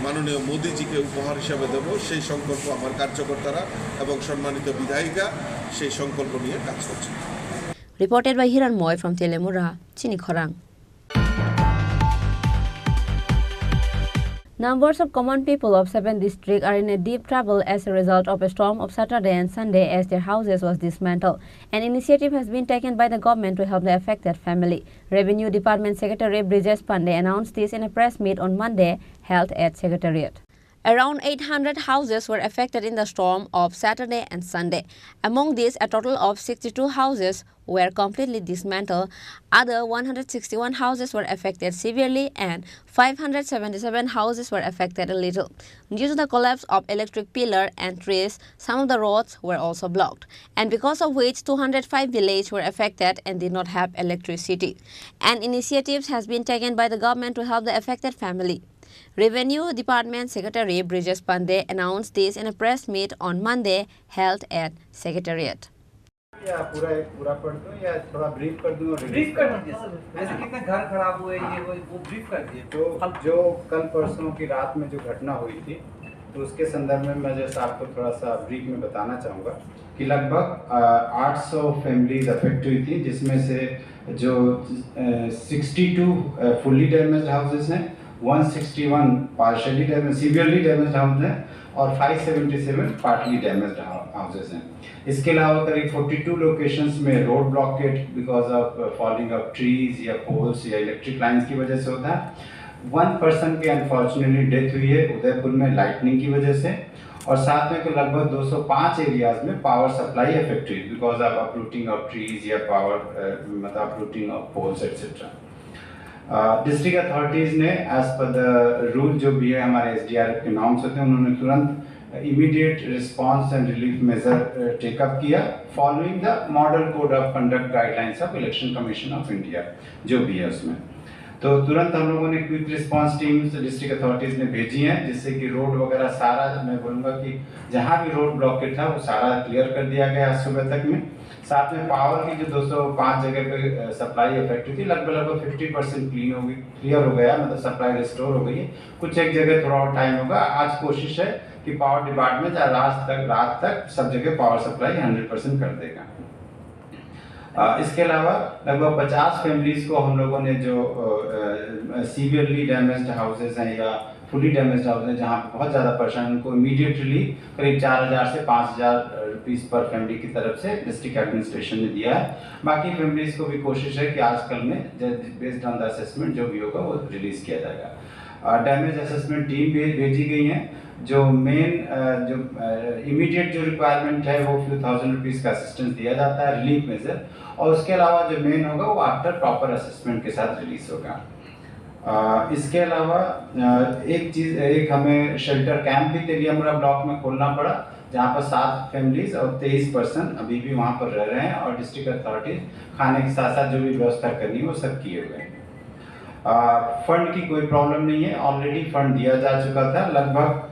মাননীয় মোদিজিকে উপহার হিসাবে দেব সেই সংকল্প আমার কার্যকর্তারা এবং সম্মানিত বিধায়িকা সেই সংকল্প নিয়ে কাজ করছে। Reported by Hiran Moy from Telemura, Chini Khorang. Numbers of common people of 7 districts are in a deep trouble as a result of a storm of Saturday and Sunday as their houses was dismantled. An initiative has been taken by the government to help the affected family. Revenue Department Secretary Brijesh Pandey announced this in a press meet on Monday held at Secretariat. Around 800 houses were affected in the storm of Saturday and Sunday. Among these, a total of 62 houses were completely dismantled. Other 161 houses were affected severely and 577 houses were affected a little. Due to the collapse of electric pillar and trees, some of the roads were also blocked, and because of which 205 villages were affected and did not have electricity. An initiative has been taken by the government to help the affected family. Revenue Department Secretary Brijesh Pandey announced this in a press meet on Monday held at Secretariat. या पूरा पढ़ दूं या थोड़ा ब्रीफ कर दूं? ब्रीफ कर दीजिए सर। ऐसे कितने घर खराब हुए ये वो ब्रीफ कर दिए। तो जो कल परसों की रात में जो घटना हुई थी तो उसके संदर्भ में मैं जैसे आपको थोड़ा सा ब्रीफ में बताना चाहूँगा कि लगभग 800 फैमिलीज अफेक्ट हुई थी जिसमें से जो 62 फुल्ली डैमेज्ड हाउसेस हैं, 161 partially damage severely damaged house हैं और 577 पार्टली डैमेज्ड हाउसेज हैं। इसके अलावा करीब 42 लोकेशंस में road blocked because of falling of trees या पोल्स या इलेक्ट्रिक लाइंस की वजह से होता है। 1 पर्सन की अनफॉर्चुनेटली डेथ हुई है उदयपुर में लाइटनिंग की वजह से, और साथ में लगभग 205 एरियाज में पावर सप्लाई अफेक्ट हुई because of uprooting of trees या पावर मतलब uprooting of poles etcetera. District authorities ने एज पर द रूल जो भी है हमारे SDRF के नॉर्म्स होते हैं, उन्होंने तुरंत immediate response and relief major take up किया following the model code of conduct guidelines of election commission of India जो भी है उसमें। तो तुरंत हम लोगों ने quick response teams district authorities ने भेजी हैं, जिससे कि रोड वगैरह सारा, मैं बोलूँगा कि जहाँ भी रोड ब्लॉकेट था वो सारा क्लियर कर दिया गया आज सुबह तक में। साथ में पावर की जो 205 जगह पे सप्लाई अफेक्ट हुई थी लगभग 50% क्लियर हो गया, मतलब सप्लाई रिस्टोर हो गई है। कुछ एक जगह थोड़ा और टाइम होगा। आज कोशिश है कि पावर डिपार्टमेंट रात तक सब जगह पावर सप्लाई 100% कर देगा। इसके अलावा लगभग 50 फैमिलीज को हम लोगों ने जो सीवियरली डैमेज्ड हाउसेज हैं या फुली डैमेज्ड हाउस हैं जहाँ बहुत ज़्यादा परेशान, उनको इमीडिएटली करीब 4000 से 5000 रुपीज़ पर फैमिली की तरफ से डिस्ट्रिक्ट एडमिनिस्ट्रेशन ने दिया है। बाकी फैमिलीज को भी कोशिश है कि आजकल में बेस्ड ऑन द असेसमेंट जो भी होगा वो रिलीज़ किया जाएगा। डैमेज असेसमेंट टीम भेजी गई हैं। जो मेन जो इमीडिएट जो रिक्वायरमेंट है वो फ्यू थाउजेंड रुपीज़ का असिस्टेंस दिया जाता है रिलीफ मेजर, और उसके अलावा जो मेन होगा वो आफ्टर प्रॉपर असेसमेंट के साथ रिलीज होगा। इसके अलावा एक हमें शेल्टर कैंप भी तेलियामुड़ा ब्लॉक में खोलना पड़ा, जहाँ पर 7 फैमिलीज और 23 पर्सन अभी भी वहाँ पर रह रहे हैं, और डिस्ट्रिक्ट अथॉरिटीज खाने के साथ साथ जो भी व्यवस्था करनी है वो सब किए हुए हैं। फंड की कोई प्रॉब्लम नहीं है, ऑलरेडी फंड दिया जा चुका था। लगभग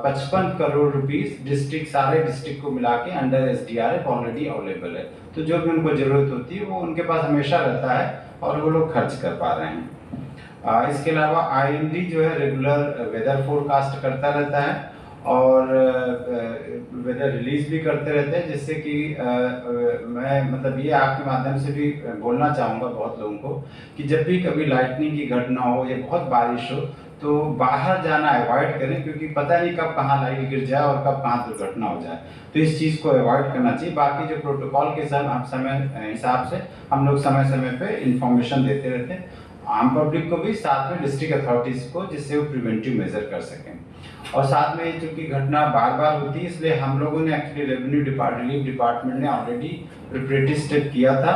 55 करोड़ रुपीस डिस्ट्रिक्ट सारे डिस्ट्रिक्ट को मिला के अंडर SDRF ऑलरेडी अवेलेबल है। तो जो भी उनको ज़रूरत होती है वो उनके पास हमेशा रहता है और वो लोग खर्च कर पा रहे हैं। इसके अलावा IMD जो है रेगुलर वेदर फोरकास्ट करता रहता है और वेदर रिलीज भी करते रहते हैं, जिससे कि मैं मतलब ये आपके माध्यम से भी बोलना चाहूँगा बहुत लोगों को कि जब भी कभी लाइटनिंग की घटना हो या बहुत बारिश हो तो बाहर जाना अवॉइड करें, क्योंकि पता नहीं कब कहाँ लाइट गिर जाए और कब कहाँ दुर्घटना हो जाए। तो इस चीज़ को अवॉइड करना चाहिए। बाकी जो प्रोटोकॉल के हिसाब से हम लोग समय समय पे इंफॉर्मेशन देते रहते हैं आम पब्लिक को भी, साथ में डिस्ट्रिक्ट अथॉरिटीज़ को, जिससे वो प्रिवेंटिव मेजर कर सकें। और साथ में चूँकि घटना बार बार होती है, इसलिए हम लोगों ने एक्चुअली रिलीफ डिपार्टमेंट ने ऑलरेडी प्रिपरेटरी स्टेप किया था।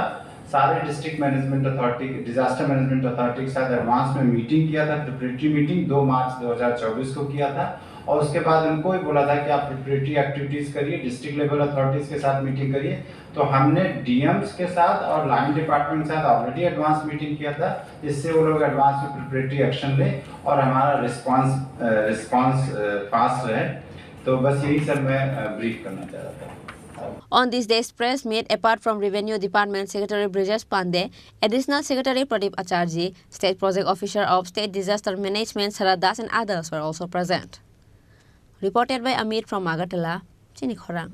सारे district management authority, disaster management authority के साथ एडवांस में मीटिंग किया था, प्रिपरेटरी मीटिंग 2 मार्च 2024 को किया था, और उसके बाद उनको ही बोला था कि आप प्रिपरेटरी एक्टिविटीज़ करिए, डिस्ट्रिक्ट लेवल अथॉरिटीज़ के साथ मीटिंग करिए। तो हमने DMs के साथ और लाइन डिपार्टमेंट के साथ ऑलरेडी एडवांस मीटिंग किया था, जिससे वो लोग एडवांस में प्रिपरेटरी एक्शन लें और हमारा रिस्पॉन्स फास्ट रहे। तो बस यही सब मैं ब्रीफ करना चाह रहा था। On this day's press meet, apart from Revenue Department Secretary Brijesh Pandey, Additional Secretary Pradeep Acharjee, State Project Officer of State Disaster Management Sharad Das and others were also present. Reported by Amit from Agartala, Chinikhorang.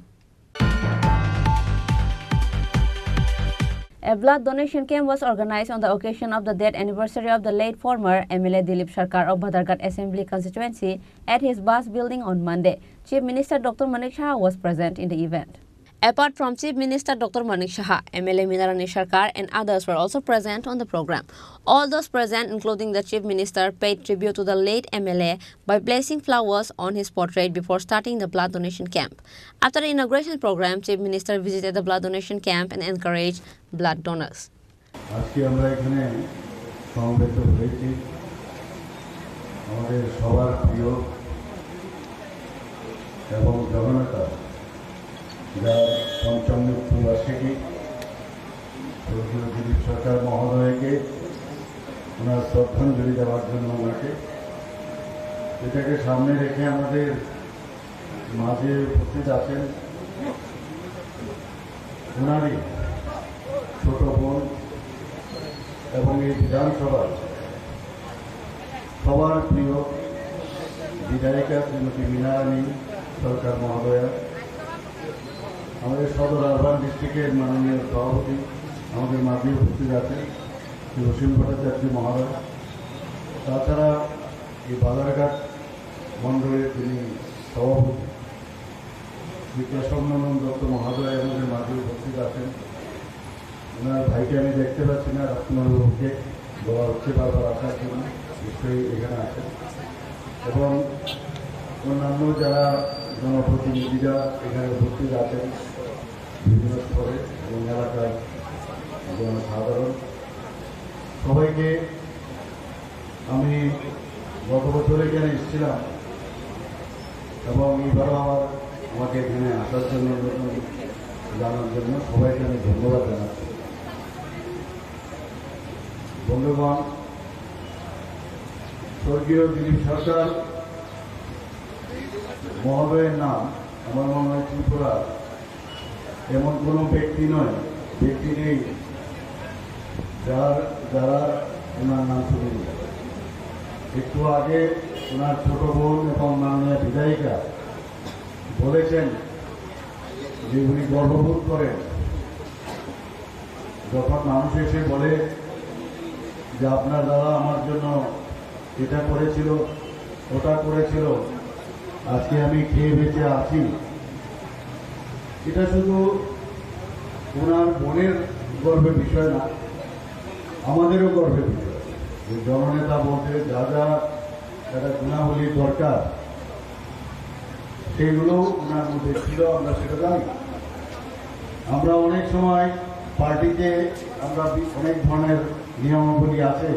A blood donation camp was organized on the occasion of the death anniversary of the late former MLA Dilip Sarkar of Bhadarghat Assembly constituency at his bus building on Monday. Chief Minister Dr. Manik Shah was present in the event. Apart from Chief Minister Dr. Manik Shah, MLA Minarani Sarkar and others were also present on the program. All those present, including the Chief Minister, paid tribute to the late MLA by placing flowers on his portrait before starting the blood donation camp. After the inauguration program, Chief Minister visited the blood donation camp and encouraged blood donors. যার পঞ্চম মৃত্যুবার্ষিকী দিলীপ সরকার মহোদয়কে ওনার শ্রদ্ধাঞ্জলি দেওয়ার জন্য ওনাকে এটাকে সামনে রেখে আমাদের মাঝে উপস্থিত আছেন ওনারই ছোট বোন এবং এই বিধানসভার সবার প্রিয় বিধায়িকা শ্রীমতী মিনারানী সরকার মহোদয়া, আমাদের সদর আরবান ডিস্ট্রিক্টের মাননীয় সভাপতি আমাদের মাঝে উপস্থিত আছেন শ্রী অসীম ভট্টাচার্য মহারাজ, তাছাড়া এই বাজারঘাট মণ্ডলের তিনি সভাপতি শ্রী কেশবনন্দন দত্ত মহোদয় আমাদের মাঝে উপস্থিত আছেন। ওনার ভাইকে আমি দেখতে পাচ্ছি না, রত্নবাবুকে বলা হচ্ছে বারবার আসার জন্য, নিশ্চয়ই এখানে আছেন। এবং অন্যান্য যারা জনপ্রতিনিধিরা এখানে উপস্থিত আছেন বিভিন্ন স্তরে এবং এলাকার জনসাধারণ, সবাইকে আমি গত বছর এখানে এসেছিলাম এবং এইবারও আমাকে এখানে আসার জন্য জানার জন্য সবাইকে আমি ধন্যবাদ জানাচ্ছি। বন্ধুগণ, স্বর্গীয় দিলীপ সরকার মহোদয়ের নাম আমার মনে হয় ত্রিপুরা এমন কোনো ব্যক্তি নেই যারা ওনার নাম শুনেনি। একটু আগে ওনার ছোট বোন এবং মাননীয় বিধায়িকা বলেছেন যে উনি গর্ববোধ করেন যখন মানুষ এসে বলে যে আপনার দাদা আমার জন্য এটা করেছিল ওটা করেছিল, আজকে আমি খেয়ে বেঁচে আছি। এটা শুধু ওনার বোনের গর্বের বিষয় না, আমাদেরও গর্বের বিষয় যে জননেতা বলতে যা যা একটা গুণাবলীর দরকার সেগুলো ওনার মধ্যে ছিল, আমরা সেটা জানি। আমরা অনেক সময় পার্টিতে আমরা অনেক ধরনের নিয়মাবলী আছে,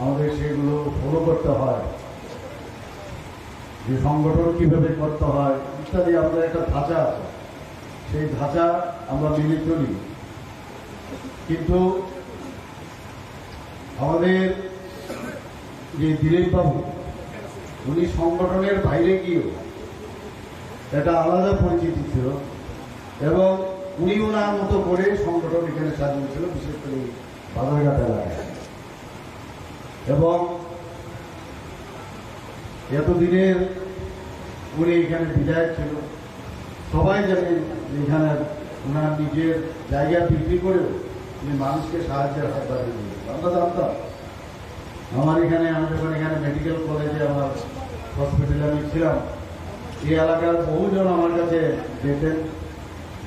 আমাদের সেগুলো ফলো করতে হয়, যে সংগঠন কীভাবে করতে হয় ইত্যাদি, আমাদের একটা ধাঁচা আছে, সেই ধাঁচা আমরা মেনে চলি। কিন্তু আমাদের যে দিলীপবাবু, উনি সংগঠনের বাইরে গিয়েও একটা আলাদা পরিচিতি ছিল এবং উনি ওনার মতো করে সংগঠন এখানে সাজিয়েছিল, বিশেষ করে বাজারঘাট এলাকায়। এবং এতদিনের উনি এখানে বিধায়ক ছিল, সবাই জানেন এখানে ওনার নিজের জায়গা বিক্রি করেও উনি মানুষকে সাহায্যের হাত বাড়িয়ে দিয়েছেন। আমরা জানতাম, আমি যখন এখানে মেডিকেল কলেজে আমার হসপিটালে আমি ছিলাম, এই এলাকার বহুজন আমার কাছে যেতেন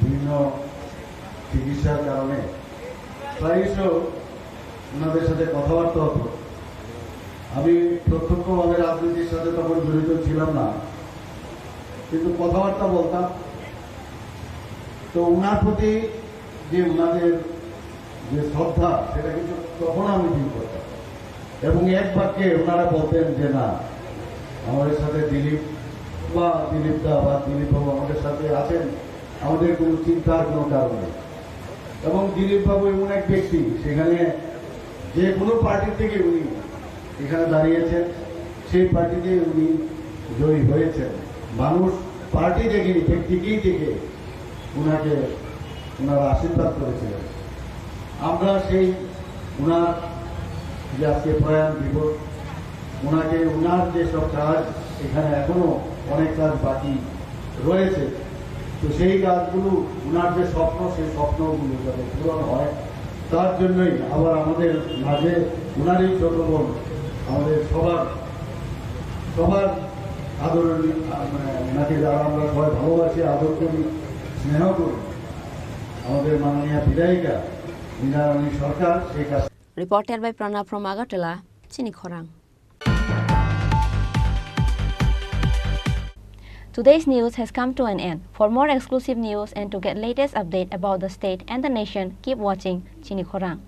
বিভিন্ন চিকিৎসার কারণে, প্রায়শ ওনাদের সাথে কথাবার্তা হতো। আমি প্রত্যক্ষভাবে রাজনীতির সাথে তখন জড়িত ছিলাম না, কিন্তু কথাবার্তা বলতাম। তো ওনার প্রতি যে ওনাদের যে শ্রদ্ধা, সেটা কিন্তু তখন আমি ফিল করতাম। এবং এক বাক্যে ওনারা বলতেন যে না, আমাদের সাথে দিলীপদা বা দিলীপবাবু আমাদের সাথে আছেন, আমাদের কোনো চিন্তার কোনো কারণ নেই। এবং দিলীপবাবু এমন এক ব্যক্তি, সেখানে যে কোনো পার্টি থেকে উনি এখানে দাঁড়িয়েছেন, সেই পার্টিতে উনি জয়ী হয়েছেন। মানুষ পার্টি দেখেনি, ব্যক্তিকেই দেখে ওনারা আশীর্বাদ করেছিলেন। আমরা সেই ওনার যে আজকে প্রয়াণ দিবস, ওনার যেসব কাজ এখানে এখনো অনেক কাজ বাকি রয়েছে, তো সেই কাজগুলো ওনার যে স্বপ্ন, সেই স্বপ্নগুলো যাতে পূরণ হয়, তার জন্যই আবার আমাদের মাঝে ওনারই ছোট বোন, আমাদের সবার আদরণীয়, ওনাকে যারা আমরা সবাই ভালোবাসি, আদর করি, স্নেহ করি, আমাদের মাননীয় বিধায়িকা মীনারানী সরকার, সেই কাজ। Reported by Pranab from Agartala, Chinikhorang. Today's news has come to an end. For more exclusive news and to get latest update about the state and the nation, keep watching Chinikhorang.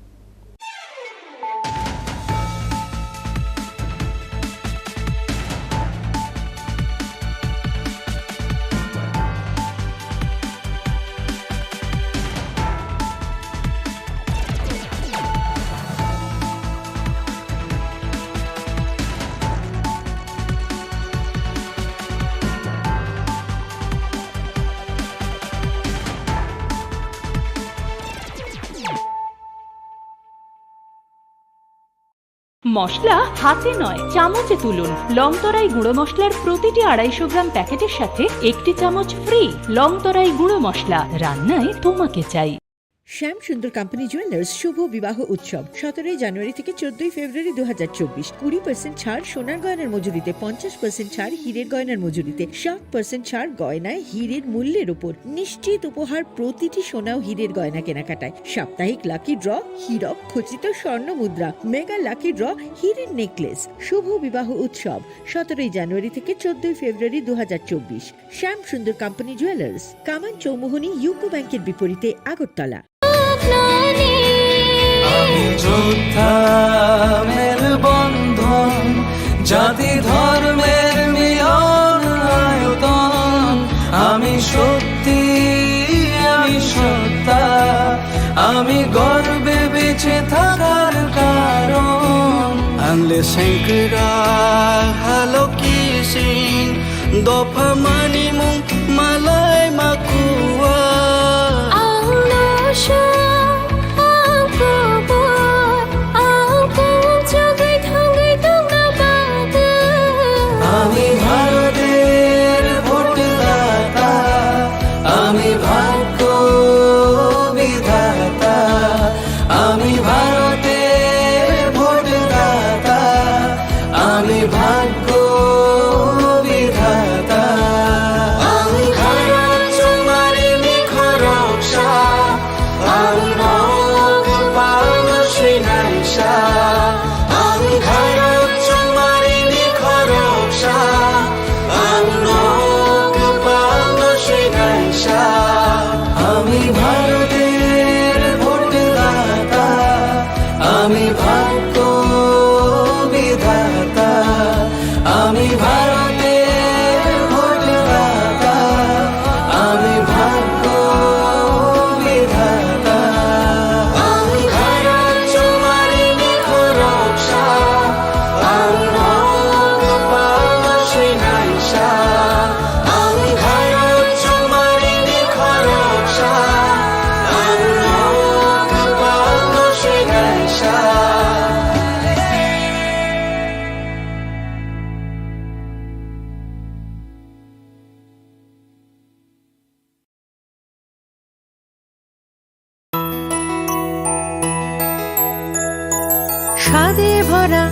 মশলা হাতে নয়, চামচে তুলুন। লংতরাই গুঁড়ো মশলার প্রতিটি 250 গ্রাম প্যাকেটের সাথে 1টি চামচ ফ্রি। লংতরাই গুঁড়ো মশলা, রান্নায় তোমাকে চাই। শ্যাম সুন্দর কোম্পানি জুয়েলার্স শুভ বিবাহ উৎসব 17 জানুয়ারি থেকে 14 ফেব্রুয়ারি 2024। 20% ছাড় সোনার গয়নার মজুরিতে, 50% ছাড় হীরের গয়নার মজুরিতে, 60% ছাড় গয়নায় হীরের মূল্যের উপর, নিশ্চিত উপহার প্রতিটি সোনা ও হীরের গয়না কেনাকাটায়, সাপ্তাহিক লাকি ড্র, হীরক খচিত স্বর্ণ মুদ্রা, মেগা লাকি ড্র, হীরের নেকলেস। শুভ বিবাহ উৎসব 17 জানুয়ারি থেকে 14 ফেব্রুয়ারি 2024। শ্যাম সুন্দর কোম্পানি জুয়েলার্স, কামান চৌমুহনী ইউকো ব্যাংকের বিপরীতে, আগরতলা। আমি যোদ্ধা মেলবন্ধন, জাতি ধর্মের মিলন আয়তন, আমি সত্যি, আমি সত্তা, আমি গর্বে বেঁচে থাকার কারণ। আনলে শঙ্করা হ্যালো কিসিং দফা মানি মুখ মালায় মাকুয়া আমি ভারতের ভোটদাতা, আমি ভাগ্য বিধাতা, আমি ভারতের ভোটদাতা, আমি ভাগ্য বিধাতা, আমি ভারত তোমারি নিখর রক্ষা, আমি রোগ পাল শ্রীনাইশা, আমি ভারত তোমারি নিখর রক্ষা, আমি রোগ পাল শ্রীনাইশা, আমি ভারতের ভোটদাতা, আমি ভাগ্য বিধাতা, আমি ভারতের ভোটদাতা, আমি ভাগ্য বিধাতা, আমি ভারত তোমারি নিখর রক্ষা, আমি রোগ পাল শ্রীনাইশা, আমি ভারত তোমারি নিখর রক্ষা, আমি রোগ পাল শ্রীনাইশা। স্বাদে ভরা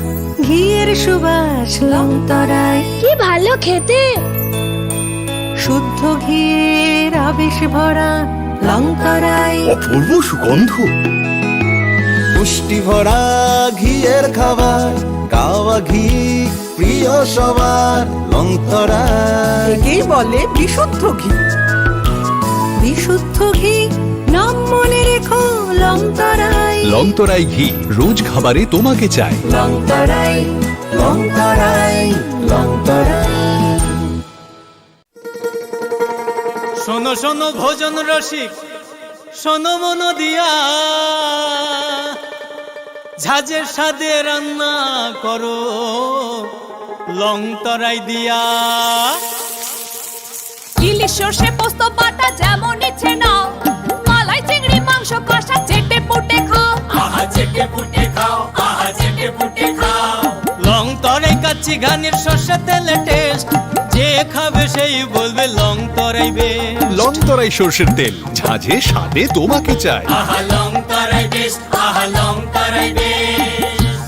ঘিয়ের সুবাস লংতরায়, কি ভালো খেতে। শুদ্ধ ঘিয়ের আবেশ ভরা লংতরায়, অপূর্ব সুগন্ধ। পুষ্টি ভরা ঘিয়ের খাবার, গাওয়া ঘি প্রিয় সবার লংতরা। একেই বলে বিশুদ্ধ ঘি। বিশুদ্ধ ঘি নাম মনে রেখো লংতরায়। লংতরাই ঘি রোজ খাবারে তোমাকে চাই। লংতরায়, লংতরায়, লংতরায়। শোনো শোনো ভোজন রসিক, শোনো মন দিয়া, ঝাঁঝের স্বাদে রান্না করো লংতরাই দিয়া। ইলিশ সর্ষে পোস্ত বাটা যেমন ইচ্ছে নাও, মালাই চিংড়ি মাংস কষা চেটে পুটে খাও, আহা চেটে পুটে খাও, আহা চেটে পুটে খাও। লংতরাই কাচ্চি ঘানির সর্ষে তেলে টেস্ট, যে খাবে সেই বলবে লংতরাই বেশ। লংতরাই সর্ষের তেল, ঝাঁঝে স্বাদে তোমাকে চাই। আহা লংতরাই বেশ, আহা লংতরাই বেশ।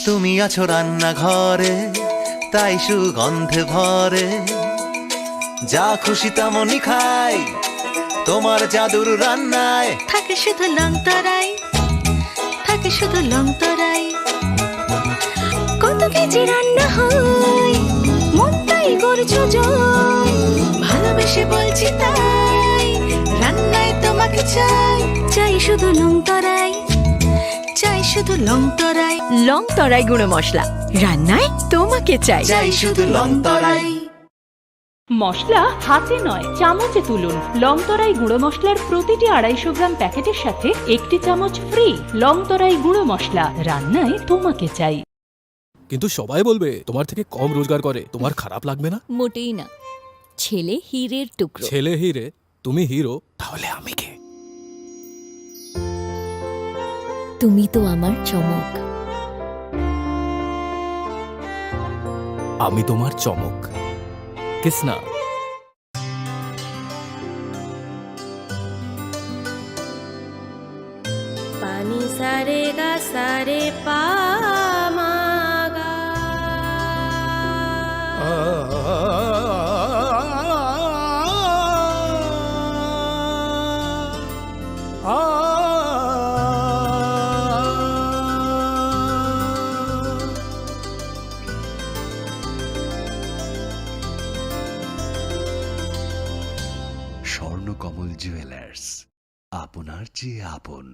তুমি আছো রান্নাঘরে, তাই সুগন্ধে ভরে, যা খুশি তেমনই খাই, তোমার জাদুর রান্নায় থাকে শুধু লংতরাই, থাকে শুধু লংতরাই। কত কেজি রান্না হয়, মনটাই গড়ছো জয়, ভালোবেসে বলছি তাই, রান্নায় তোমাকে চাই, চাই শুধু লংতরাই, চাই শুধু লংতরাই। লংতরাই গুঁড়ো মশলা, রান্নায় তোমাকে চাই, চাই শুধু লংতরাই। মশলা হাতে নয় চামচে তুলুন। লংতরাই গুঁড়ো মশলার প্রতিটি 250 গ্রাম প্যাকেটের সাথে 1টি চামচ ফ্রি। লংতরাই গুঁড়ো মশলা, রান্নায় তোমাকে চাই। কিন্তু সবাই বলবে তোমার থেকে কম রোজগার করে, তোমার খারাপ লাগবে না? মোটেই না। ছেলে হীরের টুকরো। ছেলে হিরে, তুমি হিরো, তাহলে আমি কে? তুমি তো আমার চমক। আমি তোমার চমক। কিসনা। নি সা রে গা সা রে পা মা গা। স্বর্ণকমল জুয়েলার্স আপনার চেয়ে আপন।